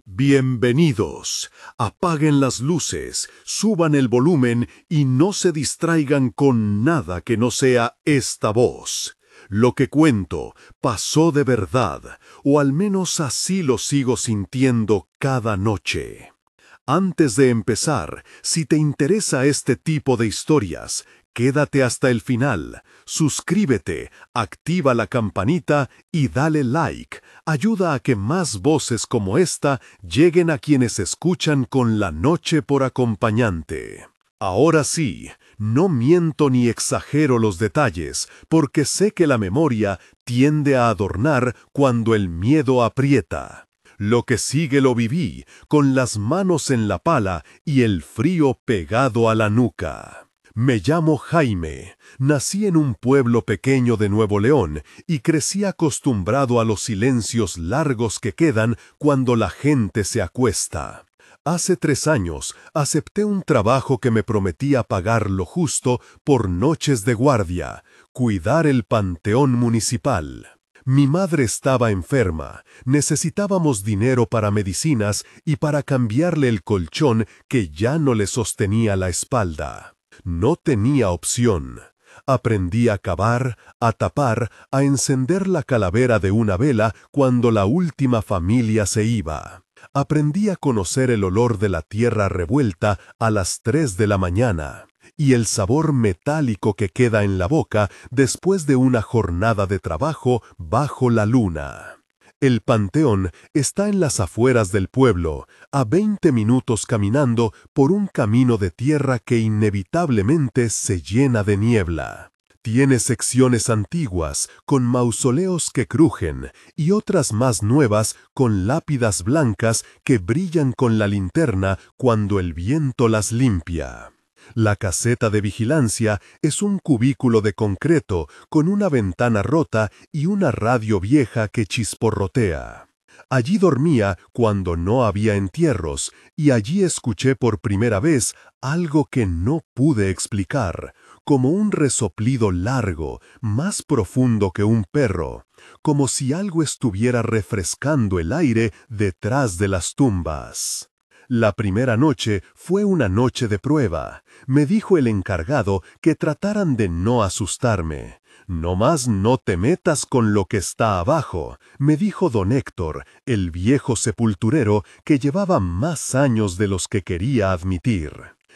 Bienvenidos. Apaguen las luces, suban el volumen y no se distraigan con nada que no sea esta voz. Lo que cuento pasó de verdad, o al menos así lo sigo sintiendo cada noche. Antes de empezar, si te interesa este tipo de historias, quédate hasta el final, suscríbete, activa la campanita y dale like. Ayuda a que más voces como esta lleguen a quienes escuchan con la noche por acompañante. Ahora sí, no miento ni exagero los detalles, porque sé que la memoria tiende a adornar cuando el miedo aprieta. Lo que sigue lo viví, con las manos en la pala y el frío pegado a la nuca. Me llamo Jaime, nací en un pueblo pequeño de Nuevo León y crecí acostumbrado a los silencios largos que quedan cuando la gente se acuesta. Hace 3 años acepté un trabajo que me prometía pagar lo justo por noches de guardia, cuidar el panteón municipal. Mi madre estaba enferma, necesitábamos dinero para medicinas y para cambiarle el colchón que ya no le sostenía la espalda. No tenía opción. Aprendí a cavar, a tapar, a encender la calavera de una vela cuando la última familia se iba. Aprendí a conocer el olor de la tierra revuelta a las 3 de la mañana y el sabor metálico que queda en la boca después de una jornada de trabajo bajo la luna. El panteón está en las afueras del pueblo, a 20 minutos caminando por un camino de tierra que inevitablemente se llena de niebla. Tiene secciones antiguas, con mausoleos que crujen, y otras más nuevas con lápidas blancas que brillan con la linterna cuando el viento las limpia. La caseta de vigilancia es un cubículo de concreto con una ventana rota y una radio vieja que chisporrotea. Allí dormía cuando no había entierros y allí escuché por primera vez algo que no pude explicar, como un resoplido largo, más profundo que un perro, como si algo estuviera refrescando el aire detrás de las tumbas. La primera noche fue una noche de prueba. Me dijo el encargado que trataran de no asustarme. «Nomás no te metas con lo que está abajo», me dijo don Héctor, el viejo sepulturero que llevaba más años de los que quería admitir.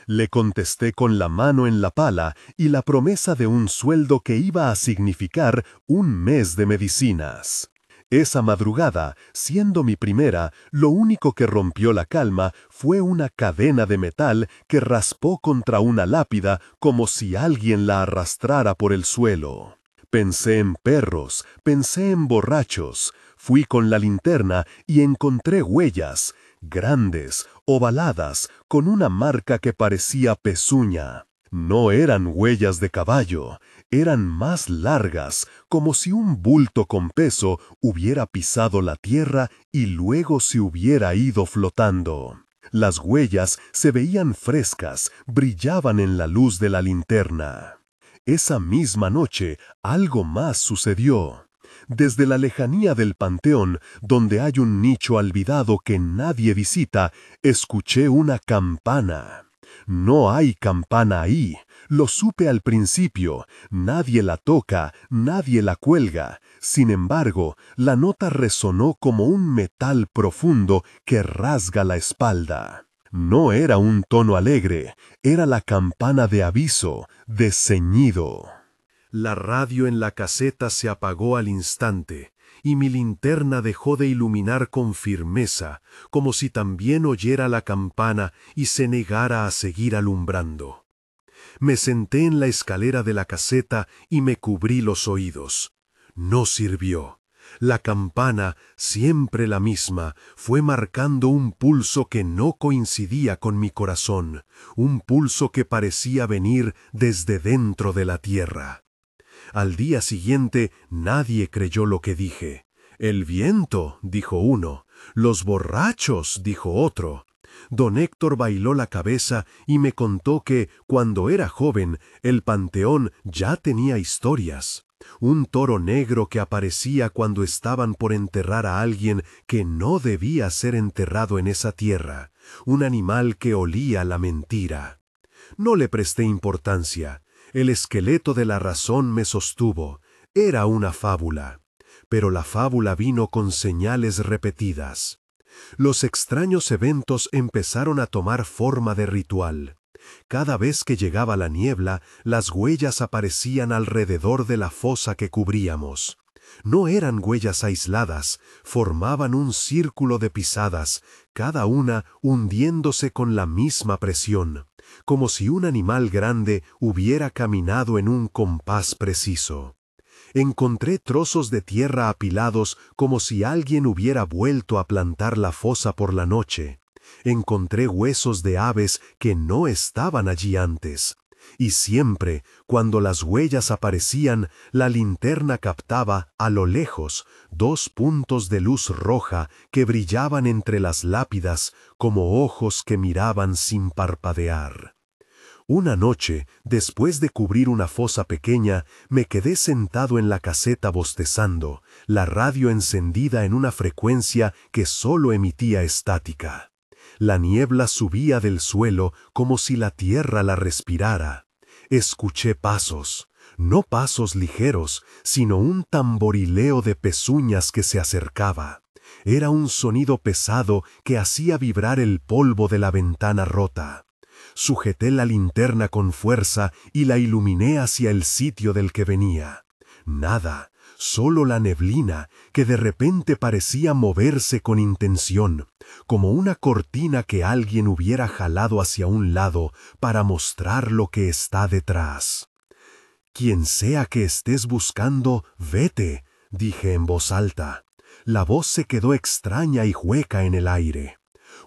Le contesté con la mano en la pala y la promesa de un sueldo que iba a significar un mes de medicinas. Esa madrugada, siendo mi primera, lo único que rompió la calma fue una cadena de metal que raspó contra una lápida como si alguien la arrastrara por el suelo. Pensé en perros, pensé en borrachos. Fui con la linterna y encontré huellas, grandes, ovaladas, con una marca que parecía pezuña. No eran huellas de caballo, eran más largas, como si un bulto con peso hubiera pisado la tierra y luego se hubiera ido flotando. Las huellas se veían frescas, brillaban en la luz de la linterna. Esa misma noche algo más sucedió. Desde la lejanía del panteón, donde hay un nicho olvidado que nadie visita, escuché una campana. No hay campana ahí, lo supe al principio, nadie la toca, nadie la cuelga. Sin embargo, la nota resonó como un metal profundo que rasga la espalda. No era un tono alegre, era la campana de aviso, de ceñido. La radio en la caseta se apagó al instante, y mi linterna dejó de iluminar con firmeza, como si también oyera la campana y se negara a seguir alumbrando. Me senté en la escalera de la caseta y me cubrí los oídos. No sirvió. La campana, siempre la misma, fue marcando un pulso que no coincidía con mi corazón, un pulso que parecía venir desde dentro de la tierra. Al día siguiente nadie creyó lo que dije. «El viento», dijo uno. «Los borrachos», dijo otro. Don Héctor bailó la cabeza y me contó que, cuando era joven, el panteón ya tenía historias. Un toro negro que aparecía cuando estaban por enterrar a alguien que no debía ser enterrado en esa tierra, un animal que olía la mentira. No le presté importancia. El esqueleto de la razón me sostuvo. Era una fábula. Pero la fábula vino con señales repetidas. Los extraños eventos empezaron a tomar forma de ritual. Cada vez que llegaba la niebla, las huellas aparecían alrededor de la fosa que cubríamos. No eran huellas aisladas, formaban un círculo de pisadas, cada una hundiéndose con la misma presión, como si un animal grande hubiera caminado en un compás preciso. Encontré trozos de tierra apilados como si alguien hubiera vuelto a plantar la fosa por la noche. Encontré huesos de aves que no estaban allí antes. Y siempre, cuando las huellas aparecían, la linterna captaba, a lo lejos, 2 puntos de luz roja que brillaban entre las lápidas como ojos que miraban sin parpadear. Una noche, después de cubrir una fosa pequeña, me quedé sentado en la caseta bostezando, la radio encendida en una frecuencia que solo emitía estática. La niebla subía del suelo como si la tierra la respirara. Escuché pasos, no pasos ligeros, sino un tamborileo de pezuñas que se acercaba. Era un sonido pesado que hacía vibrar el polvo de la ventana rota. Sujeté la linterna con fuerza y la iluminé hacia el sitio del que venía. Nada, solo la neblina que de repente parecía moverse con intención, como una cortina que alguien hubiera jalado hacia un lado para mostrar lo que está detrás. «Quien sea que estés buscando, vete», dije en voz alta. La voz se quedó extraña y hueca en el aire.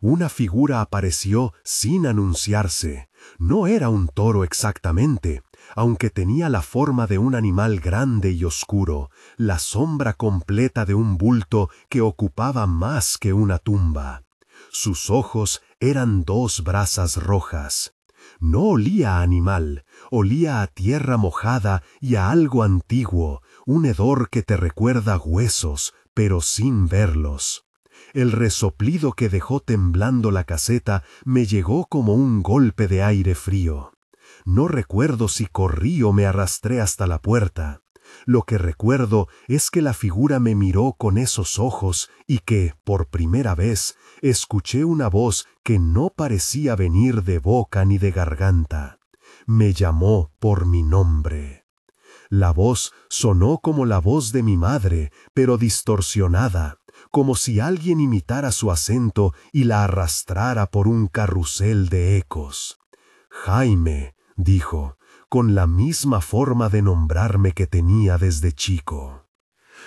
Una figura apareció sin anunciarse. No era un toro exactamente, aunque tenía la forma de un animal grande y oscuro, la sombra completa de un bulto que ocupaba más que una tumba. Sus ojos eran 2 brasas rojas. No olía a animal, olía a tierra mojada y a algo antiguo, un hedor que te recuerda huesos, pero sin verlos. El resoplido que dejó temblando la caseta me llegó como un golpe de aire frío. No recuerdo si corrí o me arrastré hasta la puerta. Lo que recuerdo es que la figura me miró con esos ojos y que, por primera vez, escuché una voz que no parecía venir de boca ni de garganta. Me llamó por mi nombre. La voz sonó como la voz de mi madre, pero distorsionada, como si alguien imitara su acento y la arrastrara por un carrusel de ecos. «Jaime», dijo, con la misma forma de nombrarme que tenía desde chico.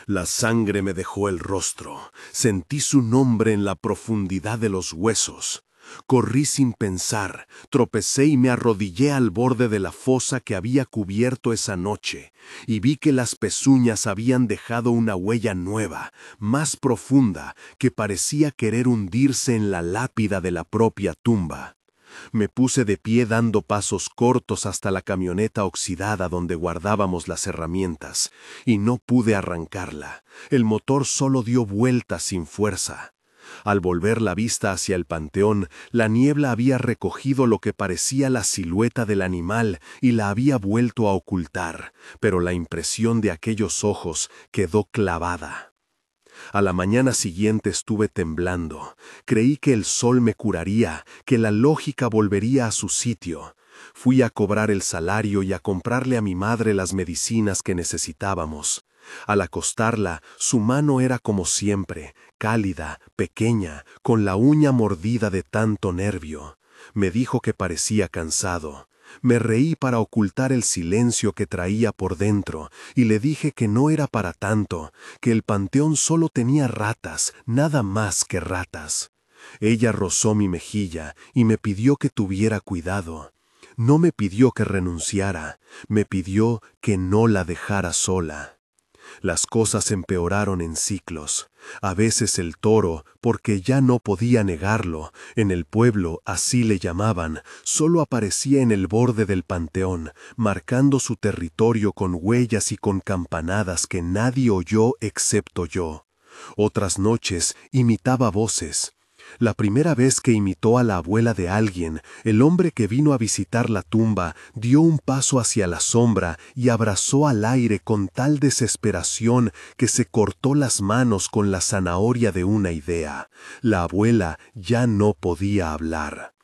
La sangre me dejó el rostro. Sentí su nombre en la profundidad de los huesos. Corrí sin pensar, tropecé y me arrodillé al borde de la fosa que había cubierto esa noche, y vi que las pezuñas habían dejado una huella nueva, más profunda, que parecía querer hundirse en la lápida de la propia tumba. Me puse de pie dando pasos cortos hasta la camioneta oxidada donde guardábamos las herramientas, y no pude arrancarla. El motor solo dio vueltas sin fuerza. Al volver la vista hacia el panteón, la niebla había recogido lo que parecía la silueta del animal y la había vuelto a ocultar, pero la impresión de aquellos ojos quedó clavada. A la mañana siguiente estuve temblando. Creí que el sol me curaría, que la lógica volvería a su sitio. Fui a cobrar el salario y a comprarle a mi madre las medicinas que necesitábamos. Al acostarla, su mano era como siempre, cálida, pequeña, con la uña mordida de tanto nervio. Me dijo que parecía cansado. Me reí para ocultar el silencio que traía por dentro y le dije que no era para tanto, que el panteón solo tenía ratas, nada más que ratas. Ella rozó mi mejilla y me pidió que tuviera cuidado. No me pidió que renunciara, me pidió que no la dejara sola. Las cosas empeoraron en ciclos. A veces el toro, porque ya no podía negarlo, en el pueblo así le llamaban, solo aparecía en el borde del panteón, marcando su territorio con huellas y con campanadas que nadie oyó excepto yo. Otras noches imitaba voces. La primera vez que imitó a la abuela de alguien, el hombre que vino a visitar la tumba dio un paso hacia la sombra y abrazó al aire con tal desesperación que se cortó las manos con la zanahoria de una idea. La abuela ya no podía hablar.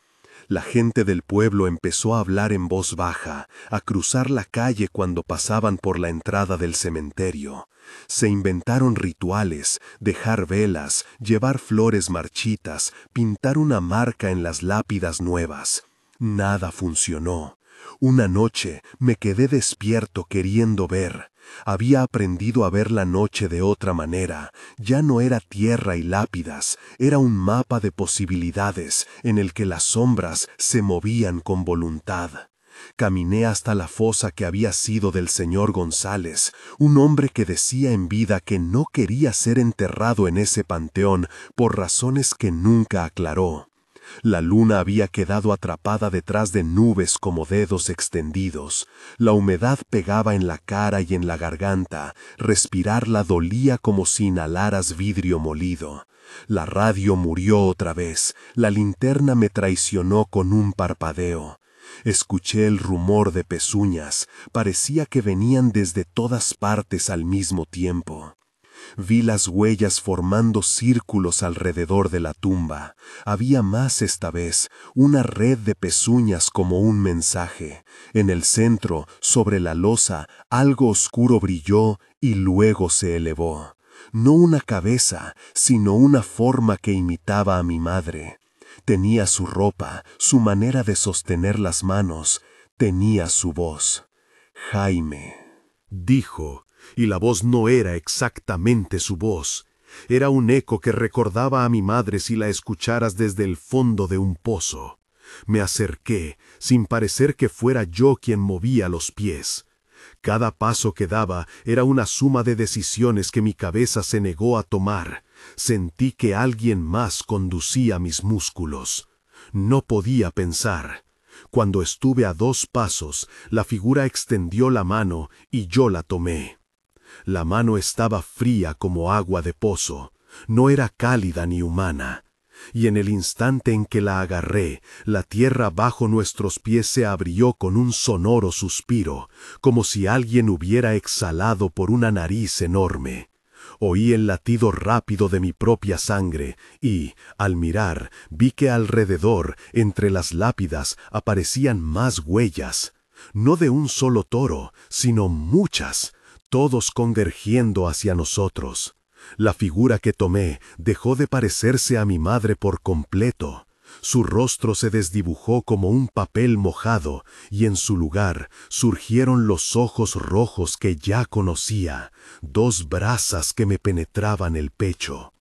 La gente del pueblo empezó a hablar en voz baja, a cruzar la calle cuando pasaban por la entrada del cementerio. Se inventaron rituales, dejar velas, llevar flores marchitas, pintar una marca en las lápidas nuevas. Nada funcionó. Una noche me quedé despierto queriendo ver. Había aprendido a ver la noche de otra manera. Ya no era tierra y lápidas, era un mapa de posibilidades en el que las sombras se movían con voluntad. Caminé hasta la fosa que había sido del señor González, un hombre que decía en vida que no quería ser enterrado en ese panteón por razones que nunca aclaró. La luna había quedado atrapada detrás de nubes como dedos extendidos. La humedad pegaba en la cara y en la garganta. Respirarla dolía como si inhalaras vidrio molido. La radio murió otra vez. La linterna me traicionó con un parpadeo. Escuché el rumor de pezuñas. Parecía que venían desde todas partes al mismo tiempo. Vi las huellas formando círculos alrededor de la tumba. Había más esta vez, una red de pezuñas como un mensaje. En el centro, sobre la losa, algo oscuro brilló y luego se elevó. No una cabeza, sino una forma que imitaba a mi madre. Tenía su ropa, su manera de sostener las manos, tenía su voz. Jaime, dijo. Y la voz no era exactamente su voz. Era un eco que recordaba a mi madre si la escucharas desde el fondo de un pozo. Me acerqué, sin parecer que fuera yo quien movía los pies. Cada paso que daba era una suma de decisiones que mi cabeza se negó a tomar. Sentí que alguien más conducía mis músculos. No podía pensar. Cuando estuve a 2 pasos, la figura extendió la mano y yo la tomé. La mano estaba fría como agua de pozo, no era cálida ni humana, y en el instante en que la agarré, la tierra bajo nuestros pies se abrió con un sonoro suspiro, como si alguien hubiera exhalado por una nariz enorme. Oí el latido rápido de mi propia sangre y, al mirar, vi que alrededor, entre las lápidas, aparecían más huellas, no de un solo toro, sino muchas, todos convergiendo hacia nosotros. La figura que tomé dejó de parecerse a mi madre por completo. Su rostro se desdibujó como un papel mojado y en su lugar surgieron los ojos rojos que ya conocía, 2 brasas que me penetraban el pecho.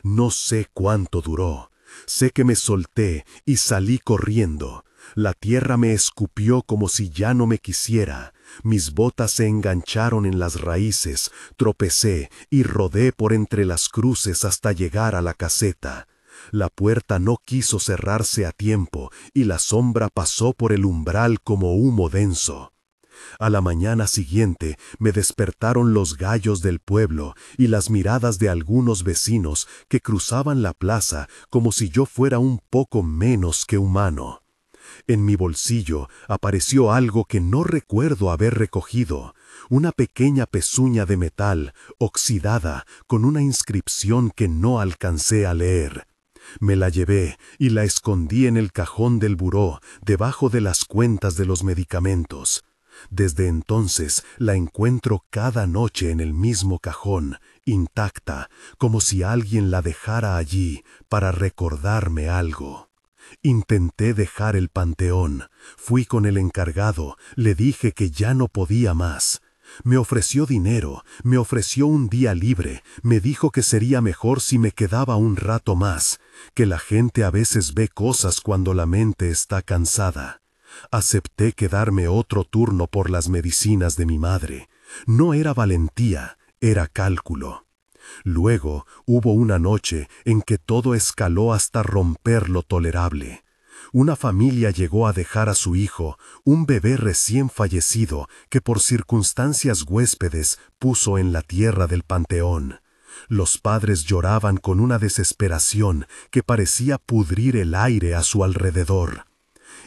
No sé cuánto duró. Sé que me solté y salí corriendo. La tierra me escupió como si ya no me quisiera. Mis botas se engancharon en las raíces, tropecé y rodé por entre las cruces hasta llegar a la caseta. La puerta no quiso cerrarse a tiempo y la sombra pasó por el umbral como humo denso. A la mañana siguiente me despertaron los gallos del pueblo y las miradas de algunos vecinos que cruzaban la plaza como si yo fuera un poco menos que humano. En mi bolsillo apareció algo que no recuerdo haber recogido, una pequeña pezuña de metal, oxidada, con una inscripción que no alcancé a leer. Me la llevé y la escondí en el cajón del buró, debajo de las cuentas de los medicamentos. Desde entonces la encuentro cada noche en el mismo cajón, intacta, como si alguien la dejara allí para recordarme algo. Intenté dejar el panteón. Fui con el encargado, le dije que ya no podía más. Me ofreció dinero, me ofreció un día libre, me dijo que sería mejor si me quedaba un rato más, que la gente a veces ve cosas cuando la mente está cansada. Acepté quedarme otro turno por las medicinas de mi madre. No era valentía, era cálculo. Luego hubo una noche en que todo escaló hasta romper lo tolerable. Una familia llegó a dejar a su hijo, un bebé recién fallecido que por circunstancias huéspedes puso en la tierra del panteón. Los padres lloraban con una desesperación que parecía pudrir el aire a su alrededor.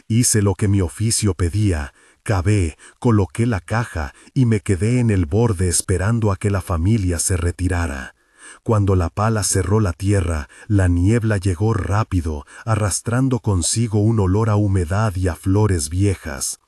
Hice lo que mi oficio pedía, cavé, coloqué la caja y me quedé en el borde esperando a que la familia se retirara. Cuando la pala cerró la tierra, la niebla llegó rápido, arrastrando consigo un olor a humedad y a flores viejas.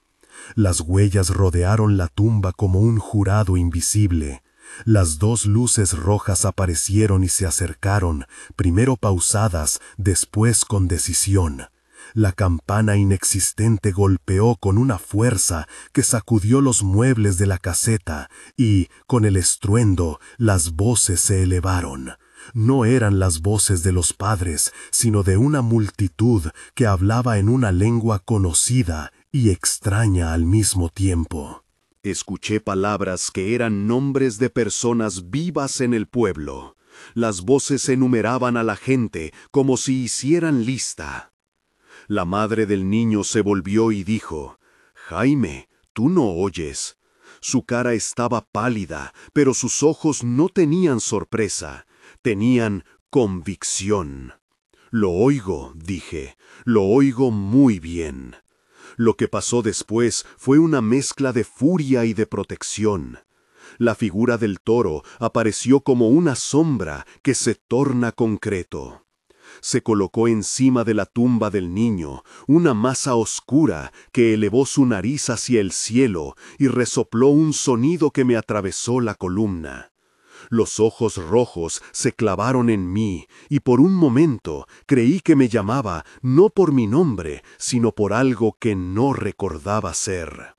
Las huellas rodearon la tumba como un jurado invisible. Las dos luces rojas aparecieron y se acercaron, primero pausadas, después con decisión. La campana inexistente golpeó con una fuerza que sacudió los muebles de la caseta y, con el estruendo, las voces se elevaron. No eran las voces de los padres, sino de una multitud que hablaba en una lengua conocida y extraña al mismo tiempo. Escuché palabras que eran nombres de personas vivas en el pueblo. Las voces enumeraban a la gente como si hicieran lista. La madre del niño se volvió y dijo: «Jaime, ¿tú no oyes?». Su cara estaba pálida, pero sus ojos no tenían sorpresa, tenían convicción. «Lo oigo», dije, «lo oigo muy bien». Lo que pasó después fue una mezcla de furia y de protección. La figura del toro apareció como una sombra que se torna concreto. Se colocó encima de la tumba del niño, una masa oscura que elevó su nariz hacia el cielo y resopló un sonido que me atravesó la columna. Los ojos rojos se clavaron en mí y por un momento creí que me llamaba no por mi nombre, sino por algo que no recordaba ser.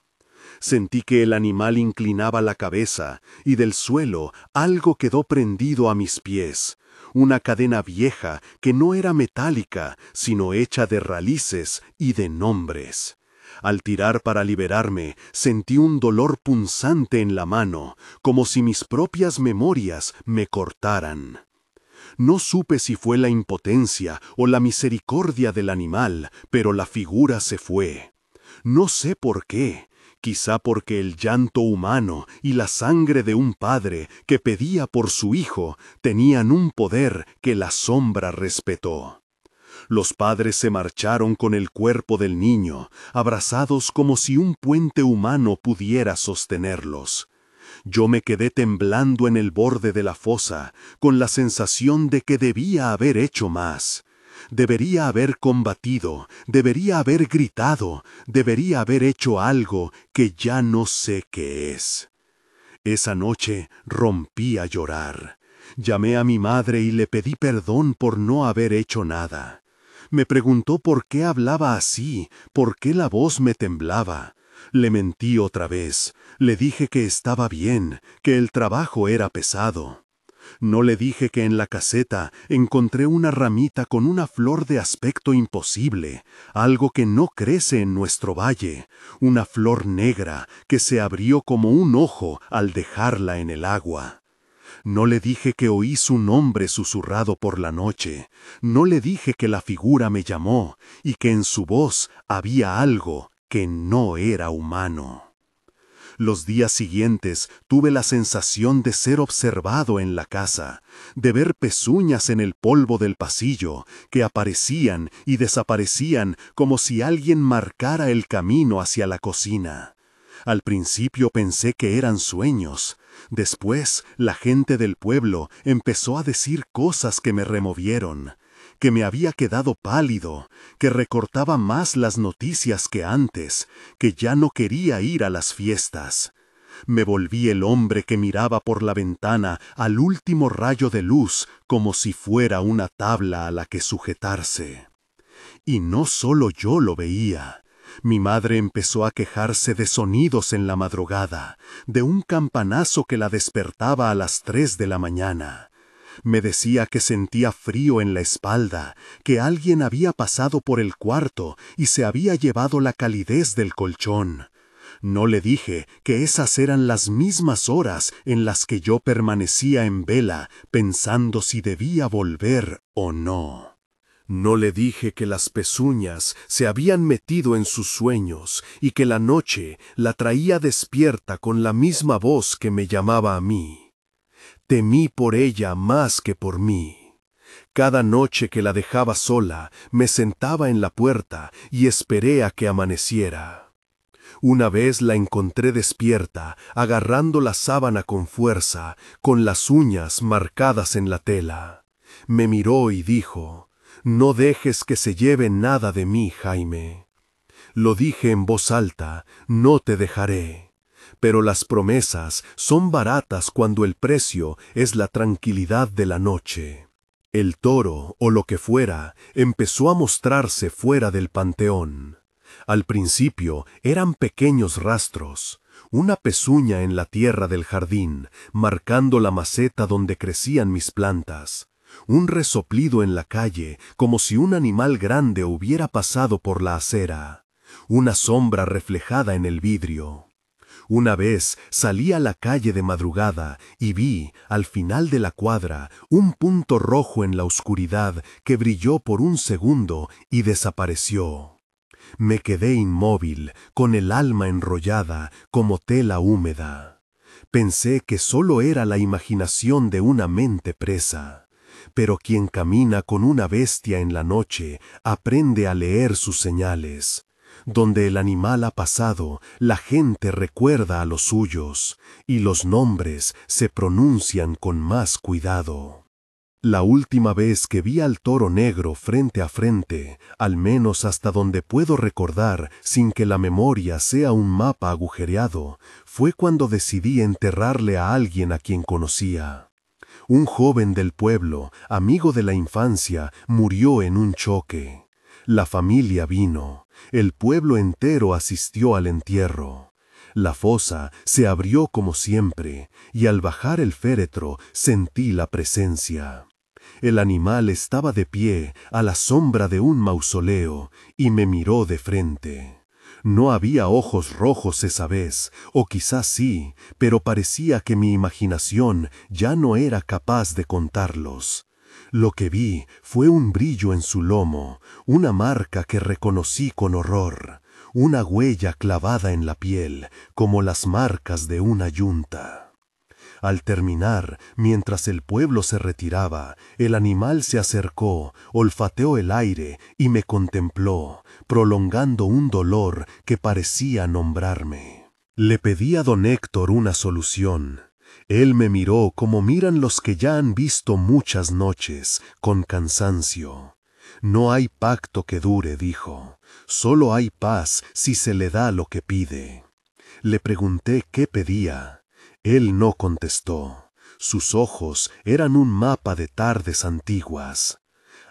Sentí que el animal inclinaba la cabeza y del suelo algo quedó prendido a mis pies. Una cadena vieja que no era metálica, sino hecha de raíces y de nombres. Al tirar para liberarme, sentí un dolor punzante en la mano, como si mis propias memorias me cortaran. No supe si fue la impotencia o la misericordia del animal, pero la figura se fue. No sé por qué. Quizá porque el llanto humano y la sangre de un padre que pedía por su hijo tenían un poder que la sombra respetó. Los padres se marcharon con el cuerpo del niño, abrazados como si un puente humano pudiera sostenerlos. Yo me quedé temblando en el borde de la fosa, con la sensación de que debía haber hecho más. Debería haber combatido, debería haber gritado, debería haber hecho algo que ya no sé qué es. Esa noche rompí a llorar. Llamé a mi madre y le pedí perdón por no haber hecho nada. Me preguntó por qué hablaba así, por qué la voz me temblaba. Le mentí otra vez. Le dije que estaba bien, que el trabajo era pesado. No le dije que en la caseta encontré una ramita con una flor de aspecto imposible, algo que no crece en nuestro valle, una flor negra que se abrió como un ojo al dejarla en el agua. No le dije que oí su nombre susurrado por la noche, no le dije que la figura me llamó y que en su voz había algo que no era humano. Los días siguientes tuve la sensación de ser observado en la casa, de ver pezuñas en el polvo del pasillo, que aparecían y desaparecían como si alguien marcara el camino hacia la cocina. Al principio pensé que eran sueños. Después, la gente del pueblo empezó a decir cosas que me removieron, que me había quedado pálido, que recortaba más las noticias que antes, que ya no quería ir a las fiestas. Me volví el hombre que miraba por la ventana al último rayo de luz como si fuera una tabla a la que sujetarse. Y no solo yo lo veía. Mi madre empezó a quejarse de sonidos en la madrugada, de un campanazo que la despertaba a las 3 de la mañana. Me decía que sentía frío en la espalda, que alguien había pasado por el cuarto y se había llevado la calidez del colchón. No le dije que esas eran las mismas horas en las que yo permanecía en vela, pensando si debía volver o no. No le dije que las pezuñas se habían metido en sus sueños y que la noche la traía despierta con la misma voz que me llamaba a mí. Temí por ella más que por mí. Cada noche que la dejaba sola, me sentaba en la puerta y esperé a que amaneciera. Una vez la encontré despierta, agarrando la sábana con fuerza, con las uñas marcadas en la tela. Me miró y dijo: «No dejes que se lleve nada de mí, Jaime». Lo dije en voz alta: «No te dejaré». Pero las promesas son baratas cuando el precio es la tranquilidad de la noche. El toro, o lo que fuera, empezó a mostrarse fuera del panteón. Al principio eran pequeños rastros, una pezuña en la tierra del jardín, marcando la maceta donde crecían mis plantas, un resoplido en la calle, como si un animal grande hubiera pasado por la acera, una sombra reflejada en el vidrio. Una vez salí a la calle de madrugada y vi, al final de la cuadra, un punto rojo en la oscuridad que brilló por un segundo y desapareció. Me quedé inmóvil, con el alma enrollada como tela húmeda. Pensé que solo era la imaginación de una mente presa. Pero quien camina con una bestia en la noche aprende a leer sus señales. Donde el animal ha pasado, la gente recuerda a los suyos, y los nombres se pronuncian con más cuidado. La última vez que vi al toro negro frente a frente, al menos hasta donde puedo recordar sin que la memoria sea un mapa agujereado, fue cuando decidí enterrarle a alguien a quien conocía. Un joven del pueblo, amigo de la infancia, murió en un choque. La familia vino. El pueblo entero asistió al entierro. La fosa se abrió como siempre, y al bajar el féretro sentí la presencia. El animal estaba de pie a la sombra de un mausoleo y me miró de frente. No había ojos rojos esa vez, o quizás sí, pero parecía que mi imaginación ya no era capaz de contarlos. Lo que vi fue un brillo en su lomo, una marca que reconocí con horror, una huella clavada en la piel, como las marcas de una yunta. Al terminar, mientras el pueblo se retiraba, el animal se acercó, olfateó el aire y me contempló, prolongando un dolor que parecía nombrarme. Le pedí a don Héctor una solución. Él me miró como miran los que ya han visto muchas noches, con cansancio. No hay pacto que dure, dijo. Solo hay paz si se le da lo que pide. Le pregunté qué pedía. Él no contestó. Sus ojos eran un mapa de tardes antiguas.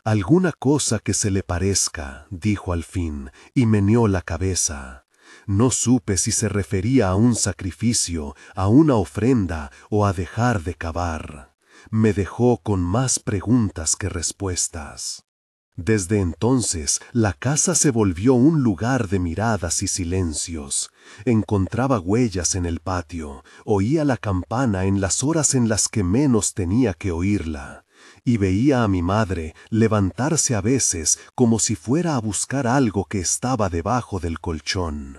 Alguna cosa que se le parezca, dijo al fin, y meneó la cabeza. No supe si se refería a un sacrificio, a una ofrenda o a dejar de cavar. Me dejó con más preguntas que respuestas. Desde entonces, la casa se volvió un lugar de miradas y silencios. Encontraba huellas en el patio, oía la campana en las horas en las que menos tenía que oírla, y veía a mi madre levantarse a veces como si fuera a buscar algo que estaba debajo del colchón.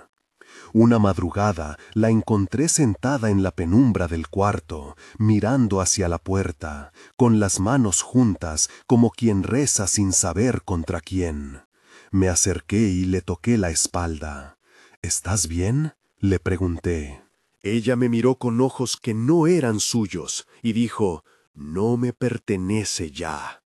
Una madrugada la encontré sentada en la penumbra del cuarto, mirando hacia la puerta, con las manos juntas como quien reza sin saber contra quién. Me acerqué y le toqué la espalda. «¿Estás bien?», le pregunté. Ella me miró con ojos que no eran suyos y dijo: «No me pertenece ya».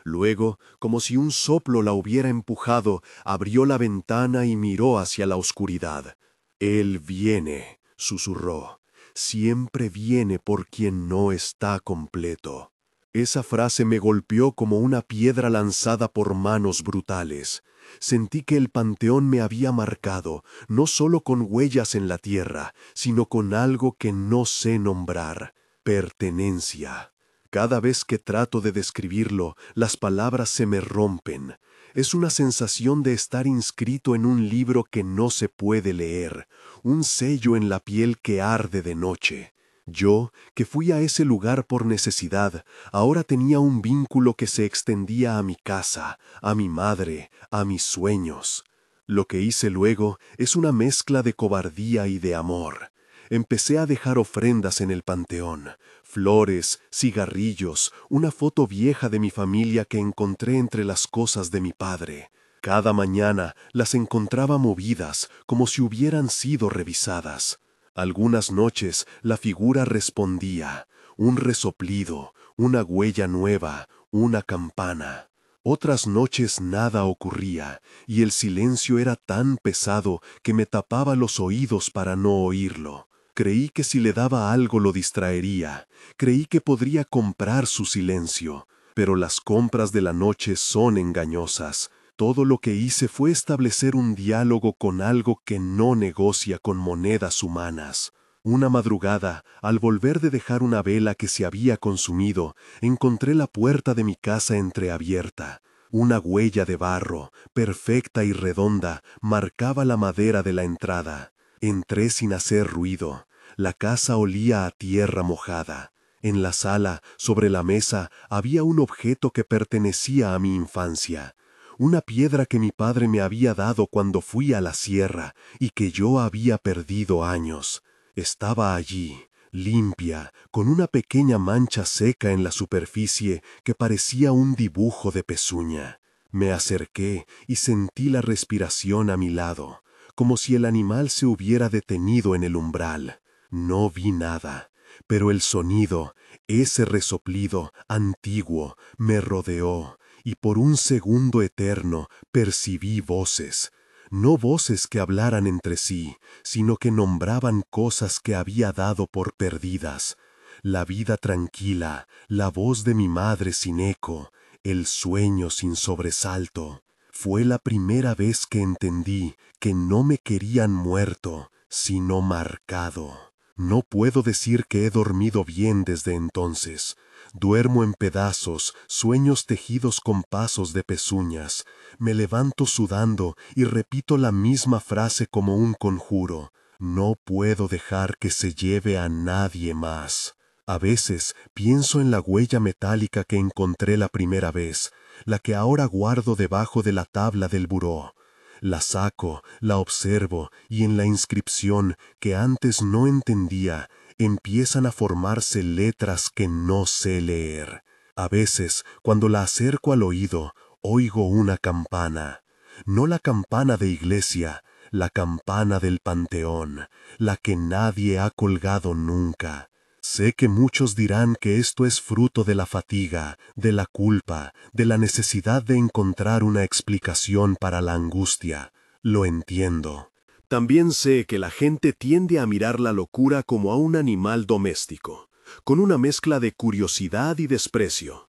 Luego, como si un soplo la hubiera empujado, abrió la ventana y miró hacia la oscuridad. «Él viene», susurró. «Siempre viene por quien no está completo». Esa frase me golpeó como una piedra lanzada por manos brutales. Sentí que el panteón me había marcado, no solo con huellas en la tierra, sino con algo que no sé nombrar: pertenencia. Cada vez que trato de describirlo, las palabras se me rompen. Es una sensación de estar inscrito en un libro que no se puede leer, un sello en la piel que arde de noche. Yo, que fui a ese lugar por necesidad, ahora tenía un vínculo que se extendía a mi casa, a mi madre, a mis sueños. Lo que hice luego es una mezcla de cobardía y de amor. Empecé a dejar ofrendas en el panteón, flores, cigarrillos, una foto vieja de mi familia que encontré entre las cosas de mi padre. Cada mañana las encontraba movidas, como si hubieran sido revisadas. Algunas noches la figura respondía, un resoplido, una huella nueva, una campana. Otras noches nada ocurría, y el silencio era tan pesado que me tapaba los oídos para no oírlo. Creí que si le daba algo lo distraería, creí que podría comprar su silencio, pero las compras de la noche son engañosas. Todo lo que hice fue establecer un diálogo con algo que no negocia con monedas humanas. Una madrugada, al volver de dejar una vela que se había consumido, encontré la puerta de mi casa entreabierta. Una huella de barro, perfecta y redonda, marcaba la madera de la entrada. Entré sin hacer ruido. La casa olía a tierra mojada. En la sala, sobre la mesa, había un objeto que pertenecía a mi infancia. Una piedra que mi padre me había dado cuando fui a la sierra y que yo había perdido años. Estaba allí, limpia, con una pequeña mancha seca en la superficie que parecía un dibujo de pezuña. Me acerqué y sentí la respiración a mi lado, como si el animal se hubiera detenido en el umbral. No vi nada, pero el sonido, ese resoplido antiguo, me rodeó, y por un segundo eterno percibí voces. No voces que hablaran entre sí, sino que nombraban cosas que había dado por perdidas. La vida tranquila, la voz de mi madre sin eco, el sueño sin sobresalto. Fue la primera vez que entendí que no me querían muerto, sino marcado. No puedo decir que he dormido bien desde entonces. Duermo en pedazos, sueños tejidos con pasos de pezuñas. Me levanto sudando y repito la misma frase como un conjuro. No puedo dejar que se lleve a nadie más. A veces pienso en la huella metálica que encontré la primera vez, la que ahora guardo debajo de la tabla del buró. La saco, la observo y en la inscripción que antes no entendía, empiezan a formarse letras que no sé leer. A veces, cuando la acerco al oído, oigo una campana. No la campana de iglesia, la campana del panteón, la que nadie ha colgado nunca. Sé que muchos dirán que esto es fruto de la fatiga, de la culpa, de la necesidad de encontrar una explicación para la angustia. Lo entiendo. También sé que la gente tiende a mirar la locura como a un animal doméstico, con una mezcla de curiosidad y desprecio.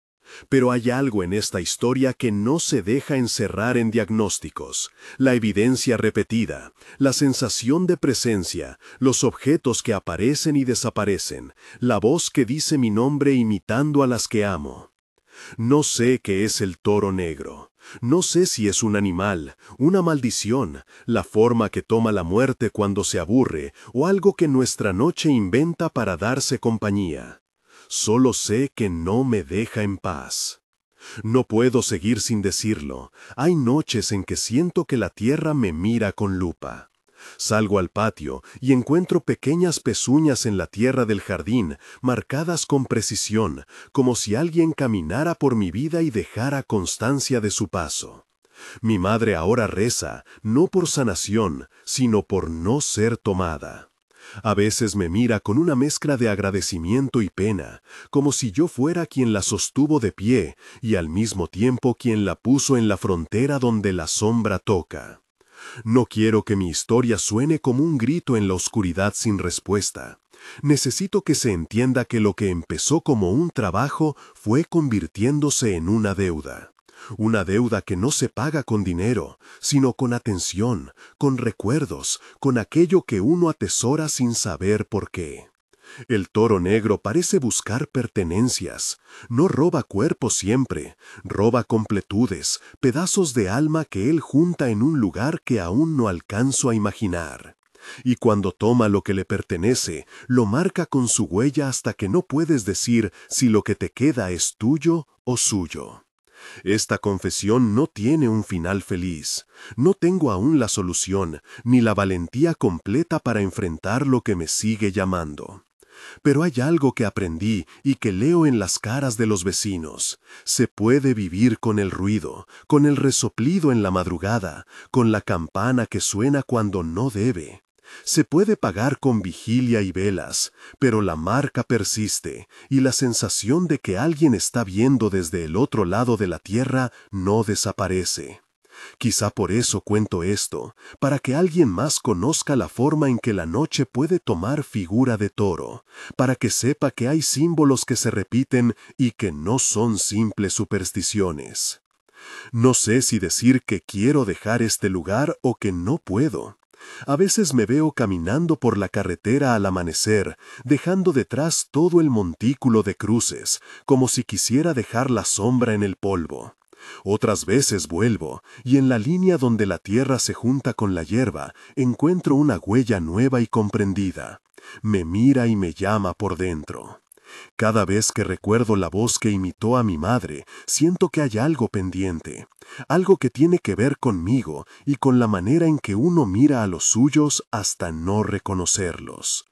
Pero hay algo en esta historia que no se deja encerrar en diagnósticos. La evidencia repetida, la sensación de presencia, los objetos que aparecen y desaparecen, la voz que dice mi nombre imitando a las que amo. No sé qué es el toro negro. No sé si es un animal, una maldición, la forma que toma la muerte cuando se aburre o algo que nuestra noche inventa para darse compañía. Solo sé que no me deja en paz. No puedo seguir sin decirlo. Hay noches en que siento que la tierra me mira con lupa. Salgo al patio y encuentro pequeñas pezuñas en la tierra del jardín, marcadas con precisión, como si alguien caminara por mi vida y dejara constancia de su paso. Mi madre ahora reza, no por sanación, sino por no ser tomada. A veces me mira con una mezcla de agradecimiento y pena, como si yo fuera quien la sostuvo de pie y al mismo tiempo quien la puso en la frontera donde la sombra toca. No quiero que mi historia suene como un grito en la oscuridad sin respuesta. Necesito que se entienda que lo que empezó como un trabajo fue convirtiéndose en una deuda. Una deuda que no se paga con dinero, sino con atención, con recuerdos, con aquello que uno atesora sin saber por qué. El toro negro parece buscar pertenencias. No roba cuerpos siempre, roba completudes, pedazos de alma que él junta en un lugar que aún no alcanzo a imaginar. Y cuando toma lo que le pertenece, lo marca con su huella hasta que no puedes decir si lo que te queda es tuyo o suyo. Esta confesión no tiene un final feliz. No tengo aún la solución, ni la valentía completa para enfrentar lo que me sigue llamando. Pero hay algo que aprendí y que leo en las caras de los vecinos. Se puede vivir con el ruido, con el resoplido en la madrugada, con la campana que suena cuando no debe. Se puede pagar con vigilia y velas, pero la marca persiste y la sensación de que alguien está viendo desde el otro lado de la tierra no desaparece. Quizá por eso cuento esto, para que alguien más conozca la forma en que la noche puede tomar figura de toro, para que sepa que hay símbolos que se repiten y que no son simples supersticiones. No sé si decir que quiero dejar este lugar o que no puedo. A veces me veo caminando por la carretera al amanecer, dejando detrás todo el montículo de cruces, como si quisiera dejar la sombra en el polvo. Otras veces vuelvo, y en la línea donde la tierra se junta con la hierba, encuentro una huella nueva y comprendida. Me mira y me llama por dentro. Cada vez que recuerdo la voz que imitó a mi madre, siento que hay algo pendiente, algo que tiene que ver conmigo y con la manera en que uno mira a los suyos hasta no reconocerlos.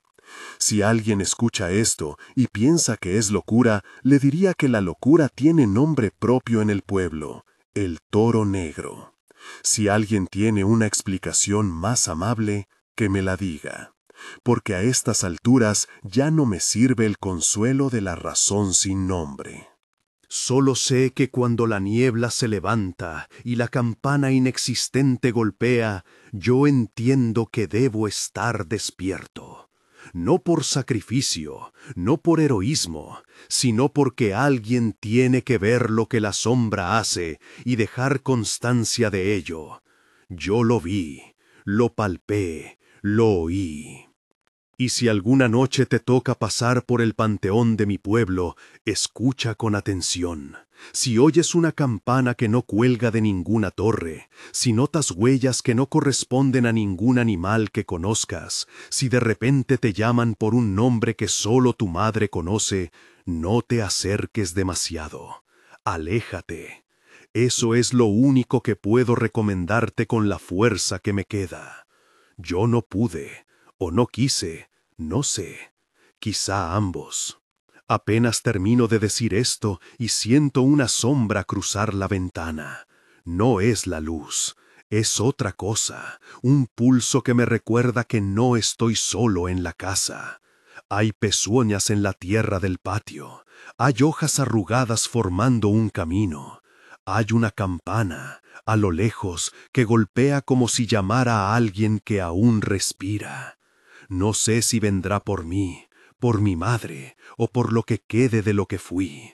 Si alguien escucha esto y piensa que es locura, le diría que la locura tiene nombre propio en el pueblo, el toro negro. Si alguien tiene una explicación más amable, que me la diga. Porque a estas alturas ya no me sirve el consuelo de la razón sin nombre. Solo sé que cuando la niebla se levanta y la campana inexistente golpea, yo entiendo que debo estar despierto. No por sacrificio, no por heroísmo, sino porque alguien tiene que ver lo que la sombra hace y dejar constancia de ello. Yo lo vi, lo palpé, lo oí. Y si alguna noche te toca pasar por el panteón de mi pueblo, escucha con atención. Si oyes una campana que no cuelga de ninguna torre, si notas huellas que no corresponden a ningún animal que conozcas, si de repente te llaman por un nombre que solo tu madre conoce, no te acerques demasiado. Aléjate. Eso es lo único que puedo recomendarte con la fuerza que me queda. Yo no pude. O no quise, no sé, quizá ambos. Apenas termino de decir esto y siento una sombra cruzar la ventana. No es la luz, es otra cosa, un pulso que me recuerda que no estoy solo en la casa. Hay pezuñas en la tierra del patio, hay hojas arrugadas formando un camino. Hay una campana, a lo lejos, que golpea como si llamara a alguien que aún respira. No sé si vendrá por mí, por mi madre, o por lo que quede de lo que fui,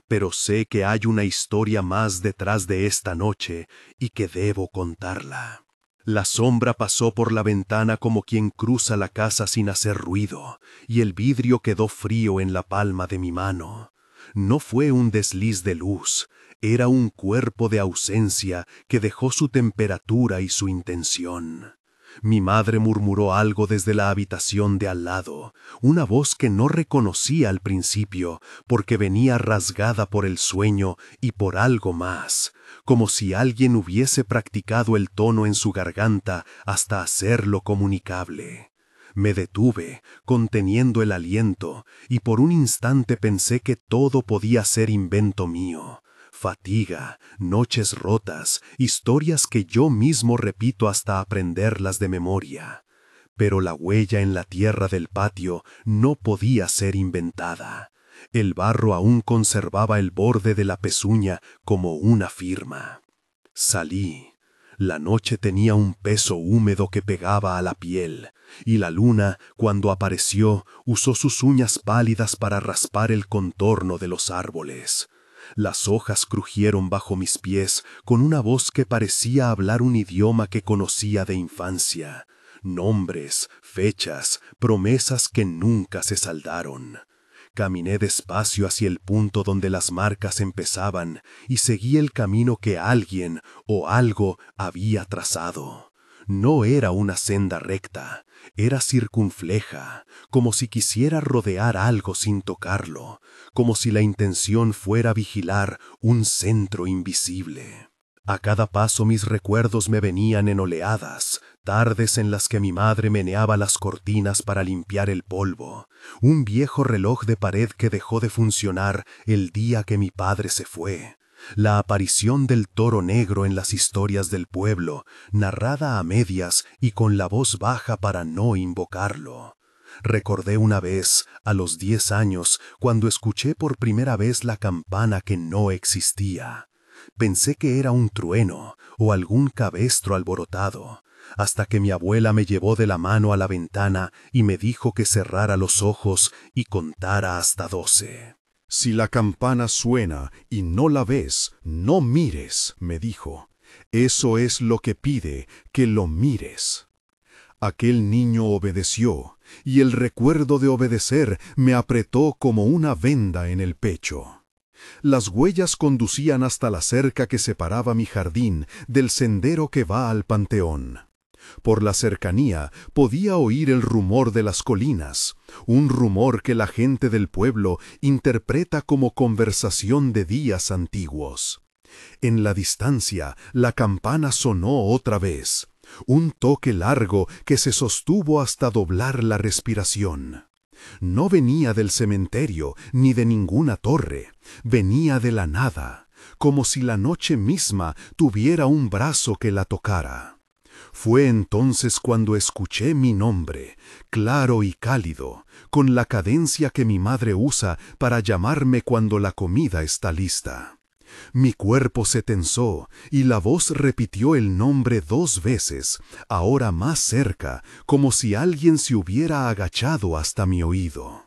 pero sé que hay una historia más detrás de esta noche y que debo contarla. La sombra pasó por la ventana como quien cruza la casa sin hacer ruido, y el vidrio quedó frío en la palma de mi mano. No fue un desliz de luz, era un cuerpo de ausencia que dejó su temperatura y su intención. Mi madre murmuró algo desde la habitación de al lado, una voz que no reconocí al principio porque venía rasgada por el sueño y por algo más, como si alguien hubiese practicado el tono en su garganta hasta hacerlo comunicable. Me detuve, conteniendo el aliento, y por un instante pensé que todo podía ser invento mío. Fatiga, noches rotas, historias que yo mismo repito hasta aprenderlas de memoria. Pero la huella en la tierra del patio no podía ser inventada. El barro aún conservaba el borde de la pezuña como una firma. Salí. La noche tenía un peso húmedo que pegaba a la piel, y la luna, cuando apareció, usó sus uñas pálidas para raspar el contorno de los árboles. Las hojas crujieron bajo mis pies con una voz que parecía hablar un idioma que conocía de infancia. Nombres, fechas, promesas que nunca se saldaron. Caminé despacio hacia el punto donde las marcas empezaban y seguí el camino que alguien o algo había trazado. No era una senda recta, era circunfleja, como si quisiera rodear algo sin tocarlo, como si la intención fuera vigilar un centro invisible. A cada paso mis recuerdos me venían en oleadas, tardes en las que mi madre meneaba las cortinas para limpiar el polvo, un viejo reloj de pared que dejó de funcionar el día que mi padre se fue, la aparición del toro negro en las historias del pueblo, narrada a medias y con la voz baja para no invocarlo. Recordé una vez, a los 10 años, cuando escuché por primera vez la campana que no existía. Pensé que era un trueno o algún cabestro alborotado, hasta que mi abuela me llevó de la mano a la ventana y me dijo que cerrara los ojos y contara hasta 12. Si la campana suena y no la ves, no mires, me dijo. Eso es lo que pide, que lo mires. Aquel niño obedeció, y el recuerdo de obedecer me apretó como una venda en el pecho. Las huellas conducían hasta la cerca que separaba mi jardín del sendero que va al panteón. Por la cercanía podía oír el rumor de las colinas, un rumor que la gente del pueblo interpreta como conversación de días antiguos. En la distancia, la campana sonó otra vez, un toque largo que se sostuvo hasta doblar la respiración. No venía del cementerio ni de ninguna torre, venía de la nada, como si la noche misma tuviera un brazo que la tocara. Fue entonces cuando escuché mi nombre, claro y cálido, con la cadencia que mi madre usa para llamarme cuando la comida está lista. Mi cuerpo se tensó y la voz repitió el nombre 2 veces, ahora más cerca, como si alguien se hubiera agachado hasta mi oído.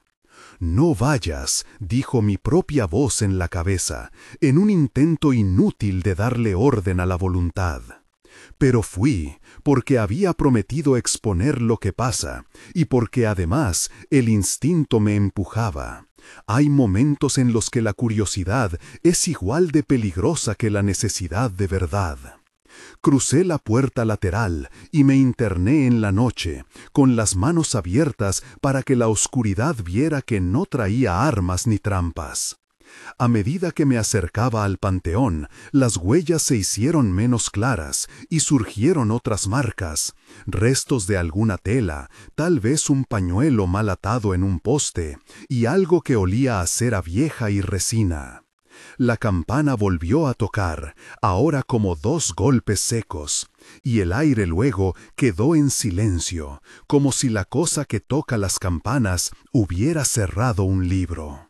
«No vayas», dijo mi propia voz en la cabeza, en un intento inútil de darle orden a la voluntad. Pero fui, porque había prometido exponer lo que pasa, y porque además el instinto me empujaba. Hay momentos en los que la curiosidad es igual de peligrosa que la necesidad de verdad. Crucé la puerta lateral y me interné en la noche, con las manos abiertas para que la oscuridad viera que no traía armas ni trampas. A medida que me acercaba al panteón, las huellas se hicieron menos claras y surgieron otras marcas, restos de alguna tela, tal vez un pañuelo mal atado en un poste, y algo que olía a cera vieja y resina. La campana volvió a tocar, ahora como 2 golpes secos, y el aire luego quedó en silencio, como si la cosa que toca las campanas hubiera cerrado un libro.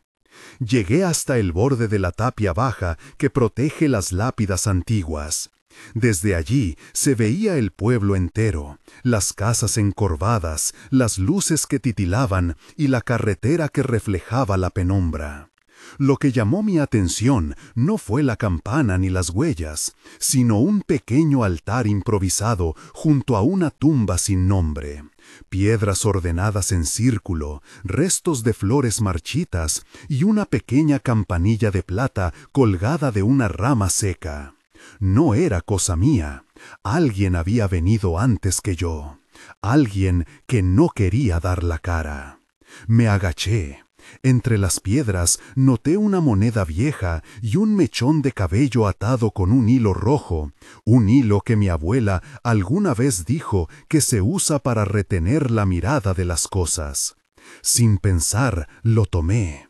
Llegué hasta el borde de la tapia baja que protege las lápidas antiguas. Desde allí se veía el pueblo entero, las casas encorvadas, las luces que titilaban y la carretera que reflejaba la penumbra. Lo que llamó mi atención no fue la campana ni las huellas, sino un pequeño altar improvisado junto a una tumba sin nombre. Piedras ordenadas en círculo, restos de flores marchitas y una pequeña campanilla de plata colgada de una rama seca. No era cosa mía. Alguien había venido antes que yo. Alguien que no quería dar la cara. Me agaché. Entre las piedras noté una moneda vieja y un mechón de cabello atado con un hilo rojo, un hilo que mi abuela alguna vez dijo que se usa para retener la mirada de las cosas. Sin pensar, lo tomé.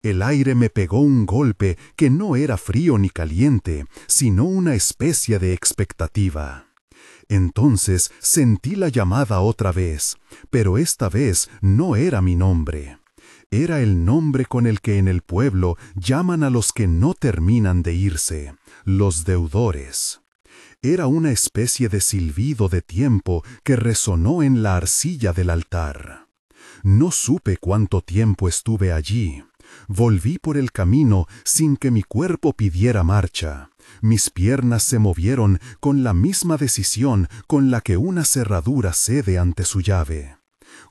El aire me pegó un golpe que no era frío ni caliente, sino una especie de expectativa. Entonces sentí la llamada otra vez, pero esta vez no era mi nombre. Era el nombre con el que en el pueblo llaman a los que no terminan de irse, los deudores. Era una especie de silbido de tiempo que resonó en la arcilla del altar. No supe cuánto tiempo estuve allí. Volví por el camino sin que mi cuerpo pidiera marcha. Mis piernas se movieron con la misma decisión con la que una cerradura cede ante su llave.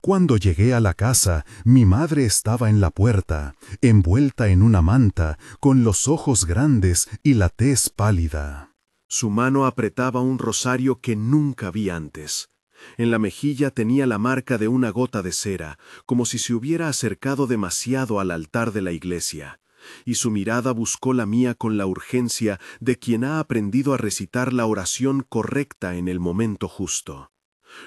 Cuando llegué a la casa, mi madre estaba en la puerta, envuelta en una manta, con los ojos grandes y la tez pálida. Su mano apretaba un rosario que nunca vi antes. En la mejilla tenía la marca de una gota de cera, como si se hubiera acercado demasiado al altar de la iglesia, y su mirada buscó la mía con la urgencia de quien ha aprendido a recitar la oración correcta en el momento justo.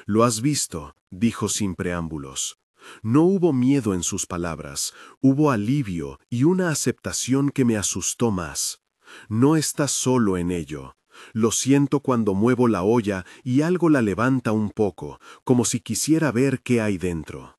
«Lo has visto», dijo sin preámbulos. No hubo miedo en sus palabras, hubo alivio y una aceptación que me asustó más. «No estás solo en ello. Lo siento cuando muevo la olla y algo la levanta un poco, como si quisiera ver qué hay dentro.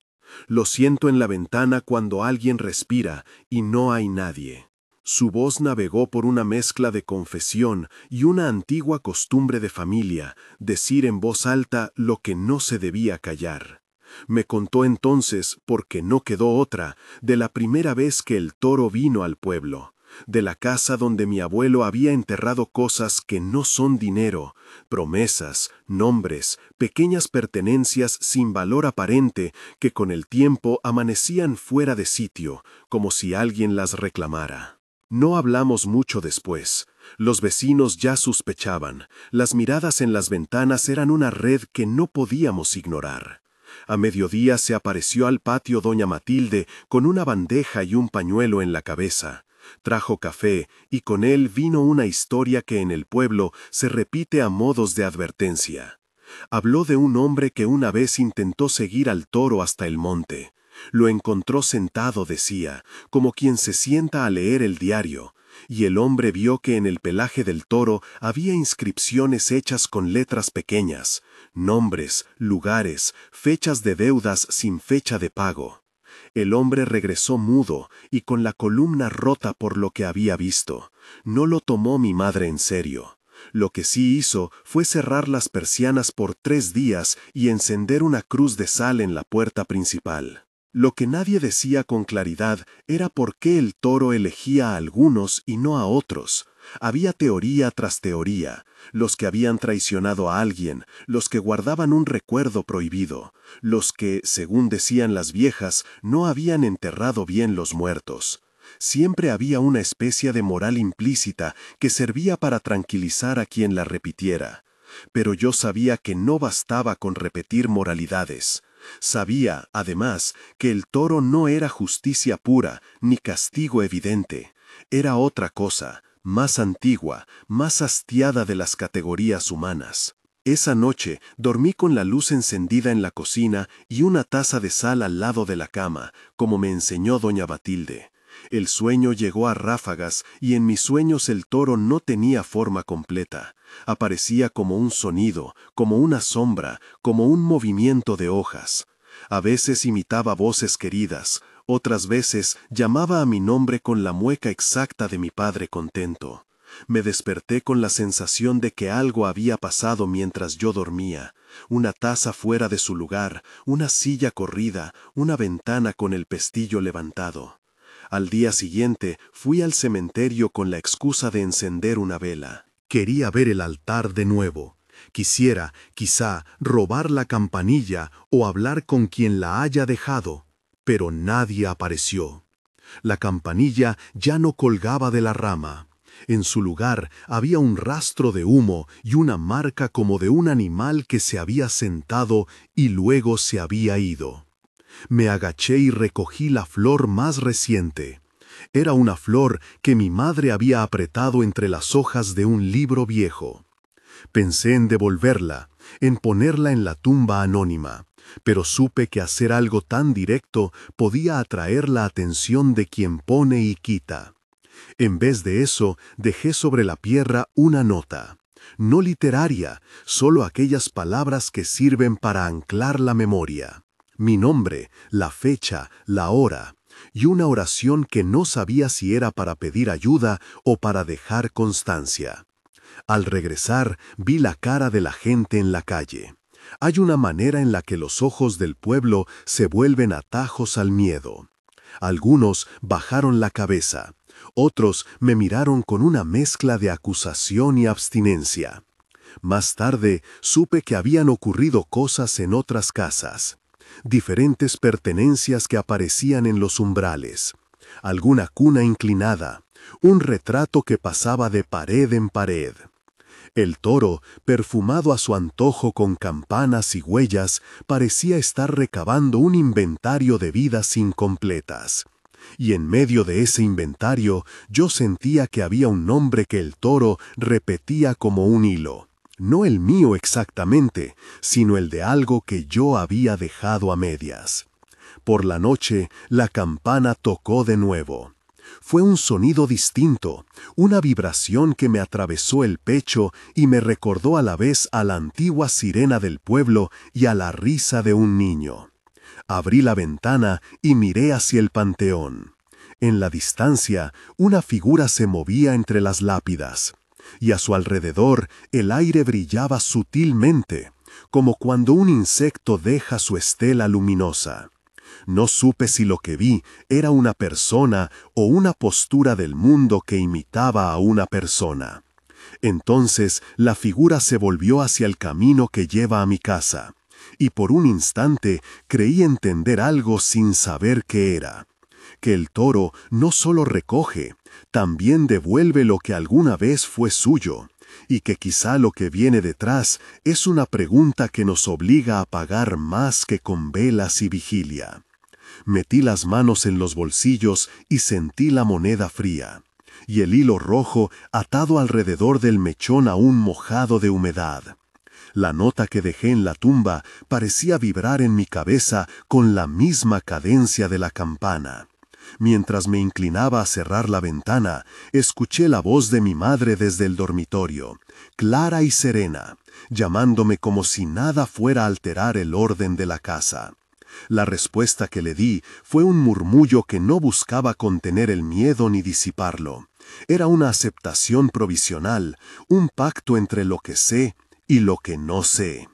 Lo siento en la ventana cuando alguien respira y no hay nadie». Su voz navegó por una mezcla de confesión y una antigua costumbre de familia, decir en voz alta lo que no se debía callar. Me contó entonces, porque no quedó otra, de la primera vez que el toro vino al pueblo, de la casa donde mi abuelo había enterrado cosas que no son dinero, promesas, nombres, pequeñas pertenencias sin valor aparente que con el tiempo amanecían fuera de sitio, como si alguien las reclamara. No hablamos mucho después. Los vecinos ya sospechaban. Las miradas en las ventanas eran una red que no podíamos ignorar. A mediodía se apareció al patio doña Matilde con una bandeja y un pañuelo en la cabeza. Trajo café y con él vino una historia que en el pueblo se repite a modos de advertencia. Habló de un hombre que una vez intentó seguir al toro hasta el monte. Lo encontró sentado, decía, como quien se sienta a leer el diario, y el hombre vio que en el pelaje del toro había inscripciones hechas con letras pequeñas, nombres, lugares, fechas de deudas sin fecha de pago. El hombre regresó mudo y con la columna rota por lo que había visto. No lo tomó mi madre en serio. Lo que sí hizo fue cerrar las persianas por 3 días y encender una cruz de sal en la puerta principal. Lo que nadie decía con claridad era por qué el toro elegía a algunos y no a otros. Había teoría tras teoría, los que habían traicionado a alguien, los que guardaban un recuerdo prohibido, los que, según decían las viejas, no habían enterrado bien los muertos. Siempre había una especie de moral implícita que servía para tranquilizar a quien la repitiera. Pero yo sabía que no bastaba con repetir moralidades. Sabía, además, que el toro no era justicia pura, ni castigo evidente. Era otra cosa, más antigua, más hastiada de las categorías humanas. Esa noche dormí con la luz encendida en la cocina y una taza de sal al lado de la cama, como me enseñó doña Matilde. El sueño llegó a ráfagas y en mis sueños el toro no tenía forma completa. Aparecía como un sonido, como una sombra, como un movimiento de hojas. A veces imitaba voces queridas, otras veces llamaba a mi nombre con la mueca exacta de mi padre contento. Me desperté con la sensación de que algo había pasado mientras yo dormía. Una taza fuera de su lugar, una silla corrida, una ventana con el pestillo levantado. Al día siguiente fui al cementerio con la excusa de encender una vela. Quería ver el altar de nuevo. Quisiera, quizá, robar la campanilla o hablar con quien la haya dejado, pero nadie apareció. La campanilla ya no colgaba de la rama. En su lugar había un rastro de humo y una marca como de un animal que se había sentado y luego se había ido. Me agaché y recogí la flor más reciente. Era una flor que mi madre había apretado entre las hojas de un libro viejo. Pensé en devolverla, en ponerla en la tumba anónima, pero supe que hacer algo tan directo podía atraer la atención de quien pone y quita. En vez de eso, dejé sobre la piedra una nota. No literaria, solo aquellas palabras que sirven para anclar la memoria. Mi nombre, la fecha, la hora, y una oración que no sabía si era para pedir ayuda o para dejar constancia. Al regresar, vi la cara de la gente en la calle. Hay una manera en la que los ojos del pueblo se vuelven atajos al miedo. Algunos bajaron la cabeza, Otros me miraron con una mezcla de acusación y abstinencia. Más tarde supe que habían ocurrido cosas en otras casas. Diferentes pertenencias que aparecían en los umbrales. Alguna cuna inclinada. Un retrato que pasaba de pared en pared. El toro, perfumado a su antojo con campanas y huellas, parecía estar recabando un inventario de vidas incompletas. Y en medio de ese inventario yo sentía que había un nombre que el toro repetía como un hilo. No el mío exactamente, sino el de algo que yo había dejado a medias. Por la noche, la campana tocó de nuevo. Fue un sonido distinto, una vibración que me atravesó el pecho y me recordó a la vez a la antigua sirena del pueblo y a la risa de un niño. Abrí la ventana y miré hacia el panteón. En la distancia, una figura se movía entre las lápidas, y a su alrededor el aire brillaba sutilmente, como cuando un insecto deja su estela luminosa. No supe si lo que vi era una persona o una postura del mundo que imitaba a una persona. Entonces la figura se volvió hacia el camino que lleva a mi casa, y por un instante creí entender algo sin saber qué era. Que el toro no solo recoge, también devuelve lo que alguna vez fue suyo, y que quizá lo que viene detrás es una pregunta que nos obliga a pagar más que con velas y vigilia. Metí las manos en los bolsillos y sentí la moneda fría, y el hilo rojo atado alrededor del mechón aún mojado de humedad. La nota que dejé en la tumba parecía vibrar en mi cabeza con la misma cadencia de la campana. Mientras me inclinaba a cerrar la ventana, escuché la voz de mi madre desde el dormitorio, clara y serena, llamándome como si nada fuera a alterar el orden de la casa. La respuesta que le di fue un murmullo que no buscaba contener el miedo ni disiparlo. Era una aceptación provisional, un pacto entre lo que sé y lo que no sé.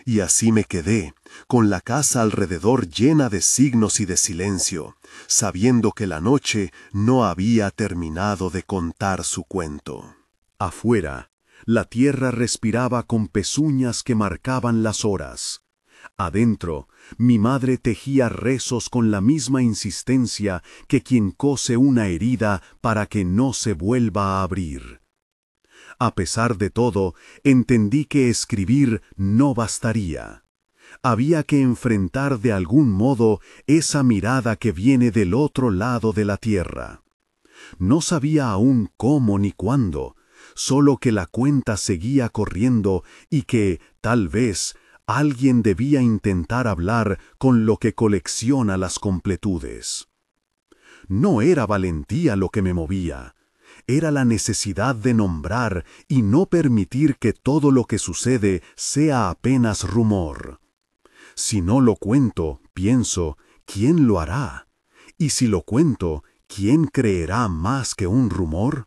Y así me quedé, con la casa alrededor llena de signos y de silencio, sabiendo que la noche no había terminado de contar su cuento. Afuera, la tierra respiraba con pezuñas que marcaban las horas. Adentro, mi madre tejía rezos con la misma insistencia que quien cose una herida para que no se vuelva a abrir. A pesar de todo, entendí que escribir no bastaría. Había que enfrentar de algún modo esa mirada que viene del otro lado de la tierra. No sabía aún cómo ni cuándo, solo que la cuenta seguía corriendo y que, tal vez, alguien debía intentar hablar con lo que colecciona las completudes. No era valentía lo que me movía. Era la necesidad de nombrar y no permitir que todo lo que sucede sea apenas rumor. Si no lo cuento, pienso, ¿quién lo hará? Y si lo cuento, ¿quién creerá más que un rumor?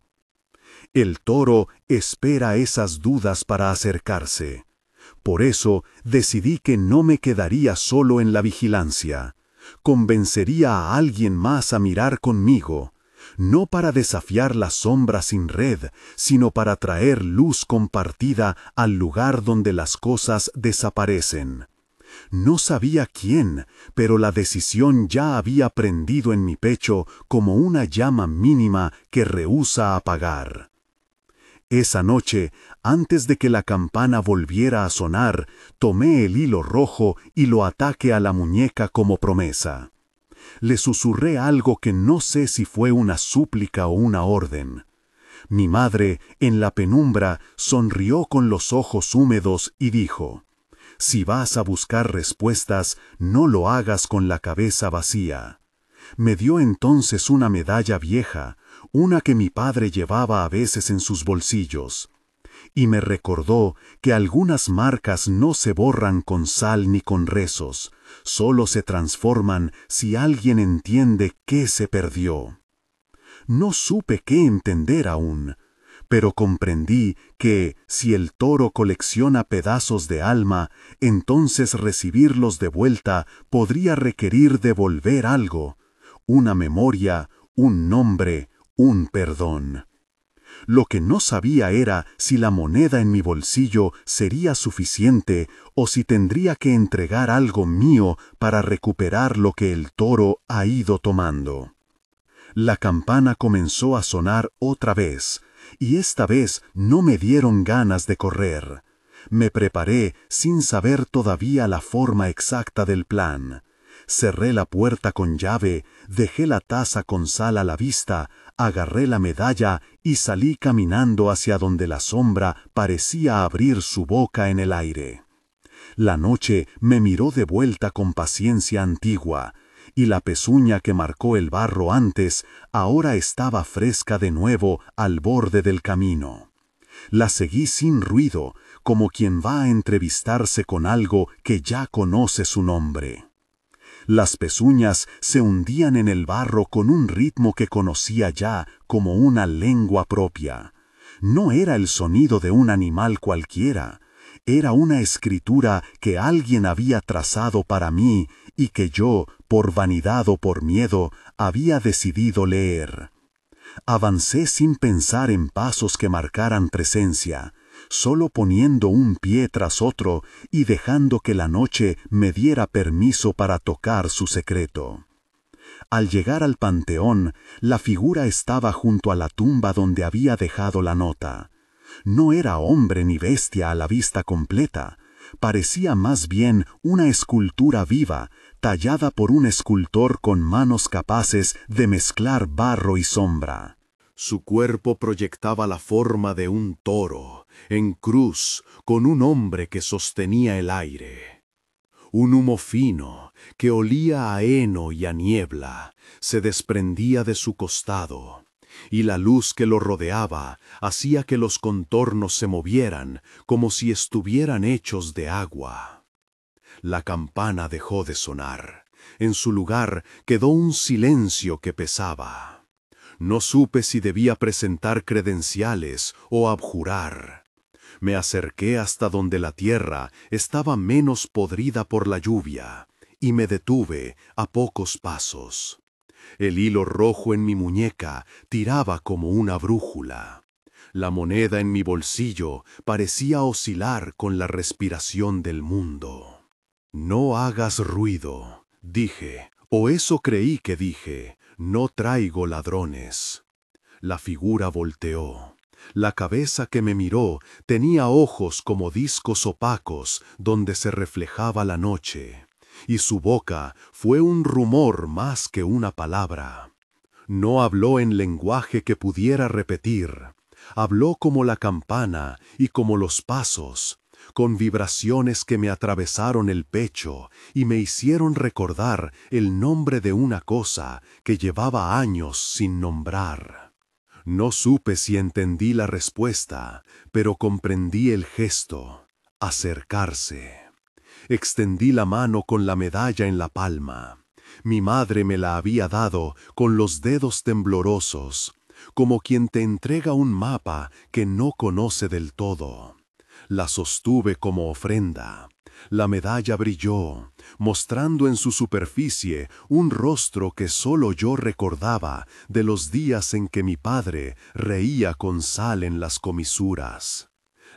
El toro espera esas dudas para acercarse. Por eso decidí que no me quedaría solo en la vigilancia. Convencería a alguien más a mirar conmigo, no para desafiar la sombra sin red, sino para traer luz compartida al lugar donde las cosas desaparecen. No sabía quién, pero la decisión ya había prendido en mi pecho como una llama mínima que rehúsa apagar. Esa noche, antes de que la campana volviera a sonar, tomé el hilo rojo y lo ataqué a la muñeca como promesa. Le susurré algo que no sé si fue una súplica o una orden. Mi madre, en la penumbra, sonrió con los ojos húmedos y dijo: «Si vas a buscar respuestas, no lo hagas con la cabeza vacía». Me dio entonces una medalla vieja, una que mi padre llevaba a veces en sus bolsillos, y me recordó que algunas marcas no se borran con sal ni con rezos, solo se transforman si alguien entiende qué se perdió. No supe qué entender aún, pero comprendí que, si el toro colecciona pedazos de alma, entonces recibirlos de vuelta podría requerir devolver algo, una memoria, un nombre, un perdón. Lo que no sabía era si la moneda en mi bolsillo sería suficiente o si tendría que entregar algo mío para recuperar lo que el toro ha ido tomando. La campana comenzó a sonar otra vez, y esta vez no me dieron ganas de correr. Me preparé sin saber todavía la forma exacta del plan. Cerré la puerta con llave, dejé la taza con sal a la vista, agarré la medalla y salí caminando hacia donde la sombra parecía abrir su boca en el aire. La noche me miró de vuelta con paciencia antigua, y la pezuña que marcó el barro antes ahora estaba fresca de nuevo al borde del camino. La seguí sin ruido, como quien va a entrevistarse con algo que ya conoce su nombre. Las pezuñas se hundían en el barro con un ritmo que conocía ya como una lengua propia. No era el sonido de un animal cualquiera, era una escritura que alguien había trazado para mí y que yo, por vanidad o por miedo, había decidido leer. Avancé sin pensar en pasos que marcaran presencia, solo poniendo un pie tras otro y dejando que la noche me diera permiso para tocar su secreto. Al llegar al panteón, la figura estaba junto a la tumba donde había dejado la nota. No era hombre ni bestia a la vista completa, parecía más bien una escultura viva, tallada por un escultor con manos capaces de mezclar barro y sombra. Su cuerpo proyectaba la forma de un toro, en cruz, con un hombre que sostenía el aire. Un humo fino, que olía a heno y a niebla, se desprendía de su costado, y la luz que lo rodeaba hacía que los contornos se movieran como si estuvieran hechos de agua. La campana dejó de sonar. En su lugar quedó un silencio que pesaba. No supe si debía presentar credenciales o abjurar. Me acerqué hasta donde la tierra estaba menos podrida por la lluvia, y me detuve a pocos pasos. El hilo rojo en mi muñeca tiraba como una brújula. La moneda en mi bolsillo parecía oscilar con la respiración del mundo. No hagas ruido, dije, o eso creí que dije. No traigo ladrones. La figura volteó. La cabeza que me miró tenía ojos como discos opacos donde se reflejaba la noche, y su boca fue un rumor más que una palabra. No habló en lenguaje que pudiera repetir. Habló como la campana y como los pasos, con vibraciones que me atravesaron el pecho y me hicieron recordar el nombre de una cosa que llevaba años sin nombrar. No supe si entendí la respuesta, pero comprendí el gesto: acercarse. Extendí la mano con la medalla en la palma. Mi madre me la había dado con los dedos temblorosos, como quien te entrega un mapa que no conoce del todo. La sostuve como ofrenda. La medalla brilló, mostrando en su superficie un rostro que solo yo recordaba de los días en que mi padre reía con sal en las comisuras.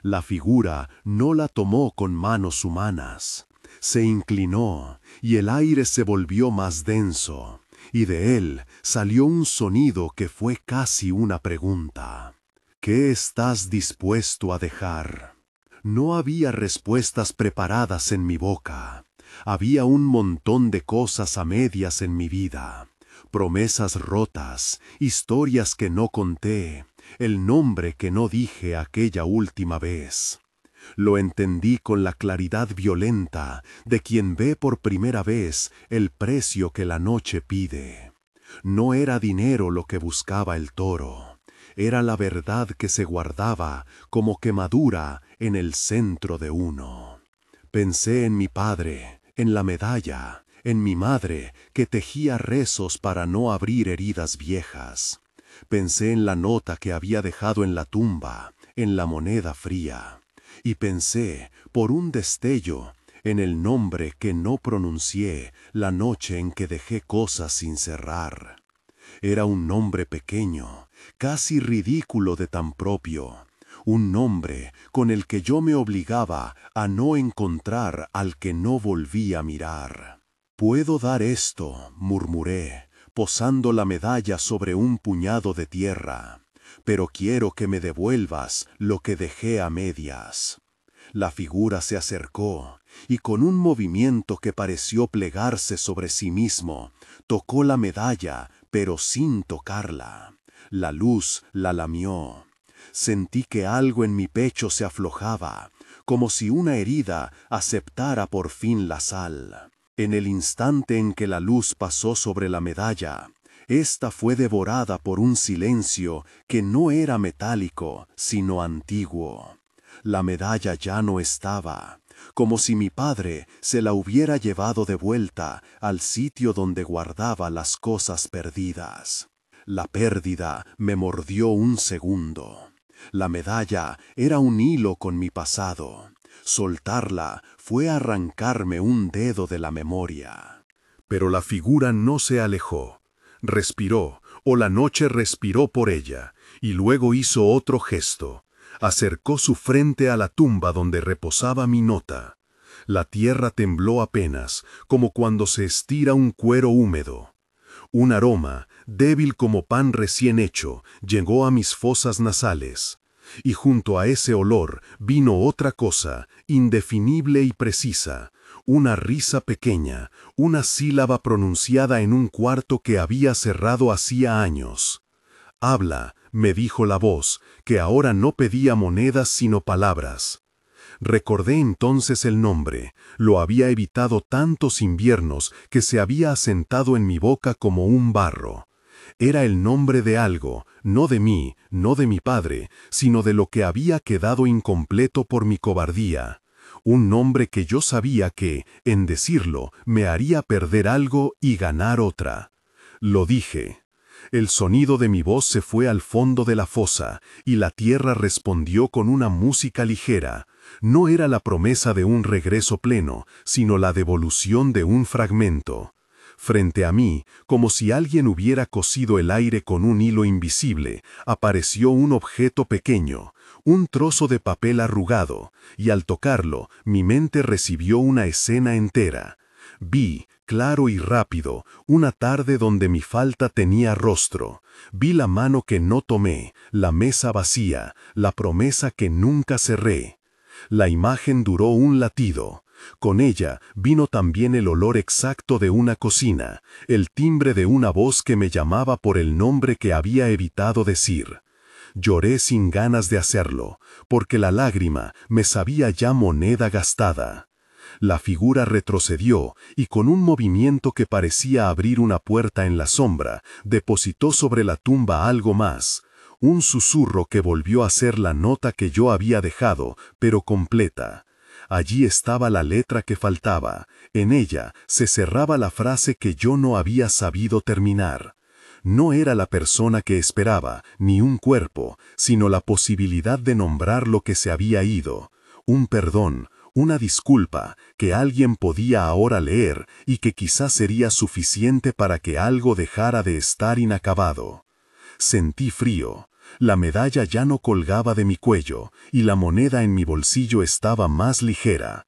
La figura no la tomó con manos humanas. Se inclinó y el aire se volvió más denso, y de él salió un sonido que fue casi una pregunta. ¿Qué estás dispuesto a dejar? No había respuestas preparadas en mi boca. Había un montón de cosas a medias en mi vida. Promesas rotas, historias que no conté, el nombre que no dije aquella última vez. Lo entendí con la claridad violenta de quien ve por primera vez el precio que la noche pide. No era dinero lo que buscaba el toro. Era la verdad que se guardaba como quemadura en el centro de uno. Pensé en mi padre, en la medalla, en mi madre que tejía rezos para no abrir heridas viejas. Pensé en la nota que había dejado en la tumba, en la moneda fría. Y pensé, por un destello, en el nombre que no pronuncié la noche en que dejé cosas sin cerrar. Era un nombre pequeño, casi ridículo de tan propio, un nombre con el que yo me obligaba a no encontrar al que no volví a mirar. «Puedo dar esto», murmuré, posando la medalla sobre un puñado de tierra, «pero quiero que me devuelvas lo que dejé a medias». La figura se acercó y con un movimiento que pareció plegarse sobre sí mismo, tocó la medalla, pero sin tocarla. La luz la lamió. Sentí que algo en mi pecho se aflojaba, como si una herida aceptara por fin la sal. En el instante en que la luz pasó sobre la medalla, ésta fue devorada por un silencio que no era metálico, sino antiguo. La medalla ya no estaba, como si mi padre se la hubiera llevado de vuelta al sitio donde guardaba las cosas perdidas. La pérdida me mordió un segundo. La medalla era un hilo con mi pasado. Soltarla fue arrancarme un dedo de la memoria. Pero la figura no se alejó. Respiró, o la noche respiró por ella, y luego hizo otro gesto. Acercó su frente a la tumba donde reposaba mi nota. La tierra tembló apenas, como cuando se estira un cuero húmedo. Un aroma, débil como pan recién hecho, llegó a mis fosas nasales. Y junto a ese olor vino otra cosa, indefinible y precisa, una risa pequeña, una sílaba pronunciada en un cuarto que había cerrado hacía años. «Habla», me dijo la voz, que ahora no pedía monedas sino palabras. Recordé entonces el nombre, lo había evitado tantos inviernos que se había asentado en mi boca como un barro. Era el nombre de algo, no de mí, no de mi padre, sino de lo que había quedado incompleto por mi cobardía. Un nombre que yo sabía que, en decirlo, me haría perder algo y ganar otra. Lo dije. El sonido de mi voz se fue al fondo de la fosa, y la tierra respondió con una música ligera. No era la promesa de un regreso pleno, sino la devolución de un fragmento. Frente a mí, como si alguien hubiera cosido el aire con un hilo invisible, apareció un objeto pequeño, un trozo de papel arrugado, y al tocarlo, mi mente recibió una escena entera. Vi, claro y rápido, una tarde donde mi falta tenía rostro. Vi la mano que no tomé, la mesa vacía, la promesa que nunca cerré. La imagen duró un latido. Con ella vino también el olor exacto de una cocina, el timbre de una voz que me llamaba por el nombre que había evitado decir. Lloré sin ganas de hacerlo, porque la lágrima me sabía ya moneda gastada. La figura retrocedió y con un movimiento que parecía abrir una puerta en la sombra, depositó sobre la tumba algo más, un susurro que volvió a ser la nota que yo había dejado, pero completa. Allí estaba la letra que faltaba, en ella se cerraba la frase que yo no había sabido terminar. No era la persona que esperaba, ni un cuerpo, sino la posibilidad de nombrar lo que se había ido, un perdón, una disculpa que alguien podía ahora leer y que quizás sería suficiente para que algo dejara de estar inacabado. Sentí frío. La medalla ya no colgaba de mi cuello y la moneda en mi bolsillo estaba más ligera.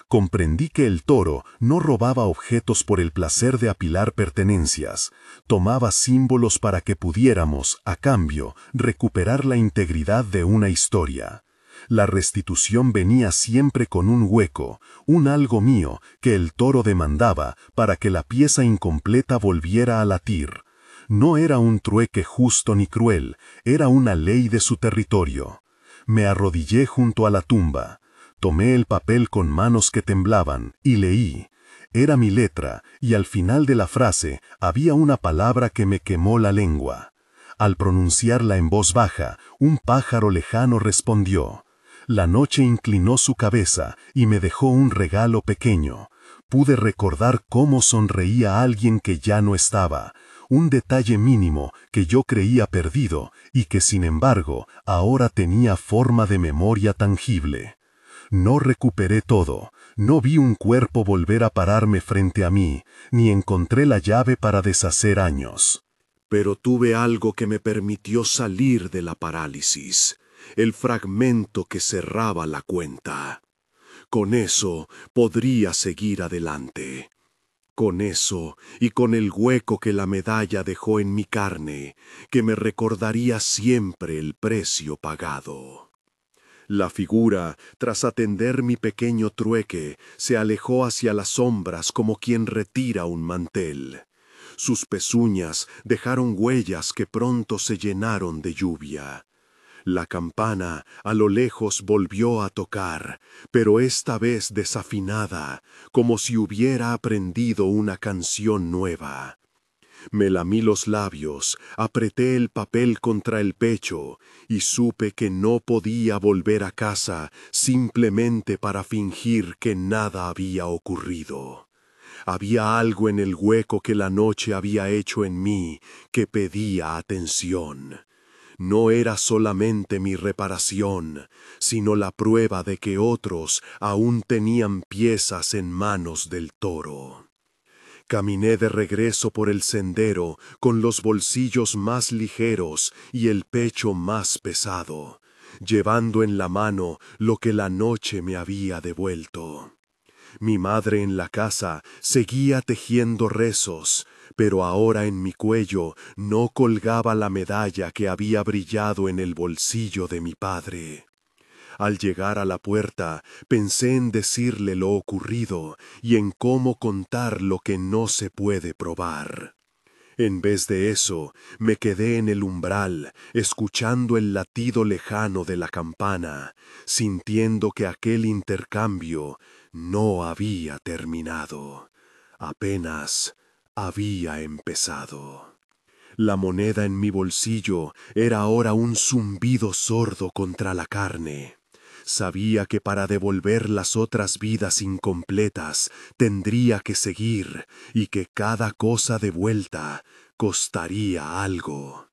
Comprendí que el toro no robaba objetos por el placer de apilar pertenencias, tomaba símbolos para que pudiéramos, a cambio, recuperar la integridad de una historia. La restitución venía siempre con un hueco, un algo mío que el toro demandaba para que la pieza incompleta volviera a latir. No era un trueque justo ni cruel, era una ley de su territorio. Me arrodillé junto a la tumba. Tomé el papel con manos que temblaban y leí. Era mi letra, y al final de la frase había una palabra que me quemó la lengua. Al pronunciarla en voz baja, un pájaro lejano respondió. La noche inclinó su cabeza y me dejó un regalo pequeño. Pude recordar cómo sonreía alguien que ya no estaba, un detalle mínimo que yo creía perdido y que sin embargo ahora tenía forma de memoria tangible. No recuperé todo, no vi un cuerpo volver a pararme frente a mí, ni encontré la llave para deshacer años. Pero tuve algo que me permitió salir de la parálisis, el fragmento que cerraba la cuenta. Con eso podría seguir adelante. Con eso y con el hueco que la medalla dejó en mi carne, que me recordaría siempre el precio pagado. La figura, tras atender mi pequeño trueque, se alejó hacia las sombras como quien retira un mantel. Sus pezuñas dejaron huellas que pronto se llenaron de lluvia. La campana a lo lejos volvió a tocar, pero esta vez desafinada, como si hubiera aprendido una canción nueva. Me lamí los labios, apreté el papel contra el pecho y supe que no podía volver a casa simplemente para fingir que nada había ocurrido. Había algo en el hueco que la noche había hecho en mí que pedía atención. No era solamente mi reparación, sino la prueba de que otros aún tenían piezas en manos del toro. Caminé de regreso por el sendero con los bolsillos más ligeros y el pecho más pesado, llevando en la mano lo que la noche me había devuelto. Mi madre en la casa seguía tejiendo rezos, pero ahora en mi cuello no colgaba la medalla que había brillado en el bolsillo de mi padre. Al llegar a la puerta, pensé en decirle lo ocurrido y en cómo contar lo que no se puede probar. En vez de eso, me quedé en el umbral, escuchando el latido lejano de la campana, sintiendo que aquel intercambio no había terminado, apenas había empezado. La moneda en mi bolsillo era ahora un zumbido sordo contra la carne. Sabía que para devolver las otras vidas incompletas tendría que seguir y que cada cosa devuelta costaría algo.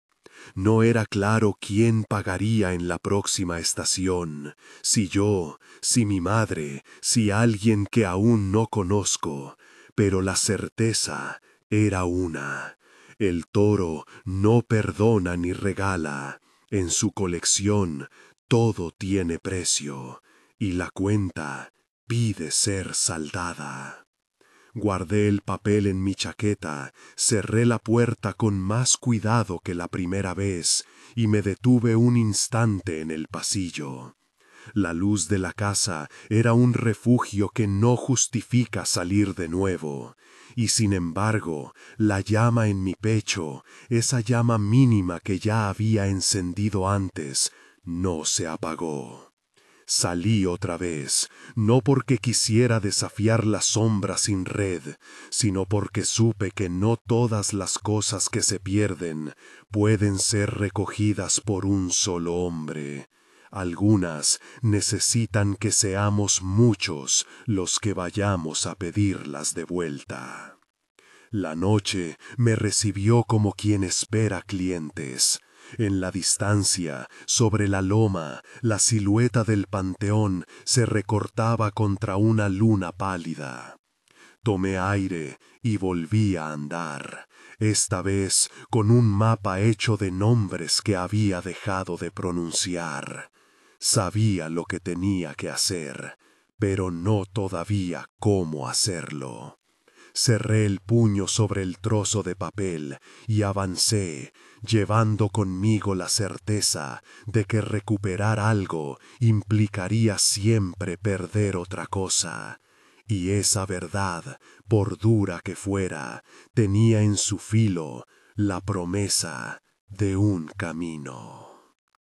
No era claro quién pagaría en la próxima estación, si yo, si mi madre, si alguien que aún no conozco, pero la certeza era una: el toro no perdona ni regala. En su colección todo tiene precio, y la cuenta pide ser saldada. Guardé el papel en mi chaqueta, cerré la puerta con más cuidado que la primera vez y me detuve un instante en el pasillo. La luz de la casa era un refugio que no justifica salir de nuevo, y sin embargo, la llama en mi pecho, esa llama mínima que ya había encendido antes, no se apagó. Salí otra vez, no porque quisiera desafiar la sombra sin red, sino porque supe que no todas las cosas que se pierden pueden ser recogidas por un solo hombre. Algunas necesitan que seamos muchos los que vayamos a pedirlas de vuelta. La noche me recibió como quien espera clientes. En la distancia, sobre la loma, la silueta del panteón se recortaba contra una luna pálida. Tomé aire y volví a andar, esta vez con un mapa hecho de nombres que había dejado de pronunciar. Sabía lo que tenía que hacer, pero no todavía cómo hacerlo. Cerré el puño sobre el trozo de papel y avancé, llevando conmigo la certeza de que recuperar algo implicaría siempre perder otra cosa. Y esa verdad, por dura que fuera, tenía en su filo la promesa de un camino.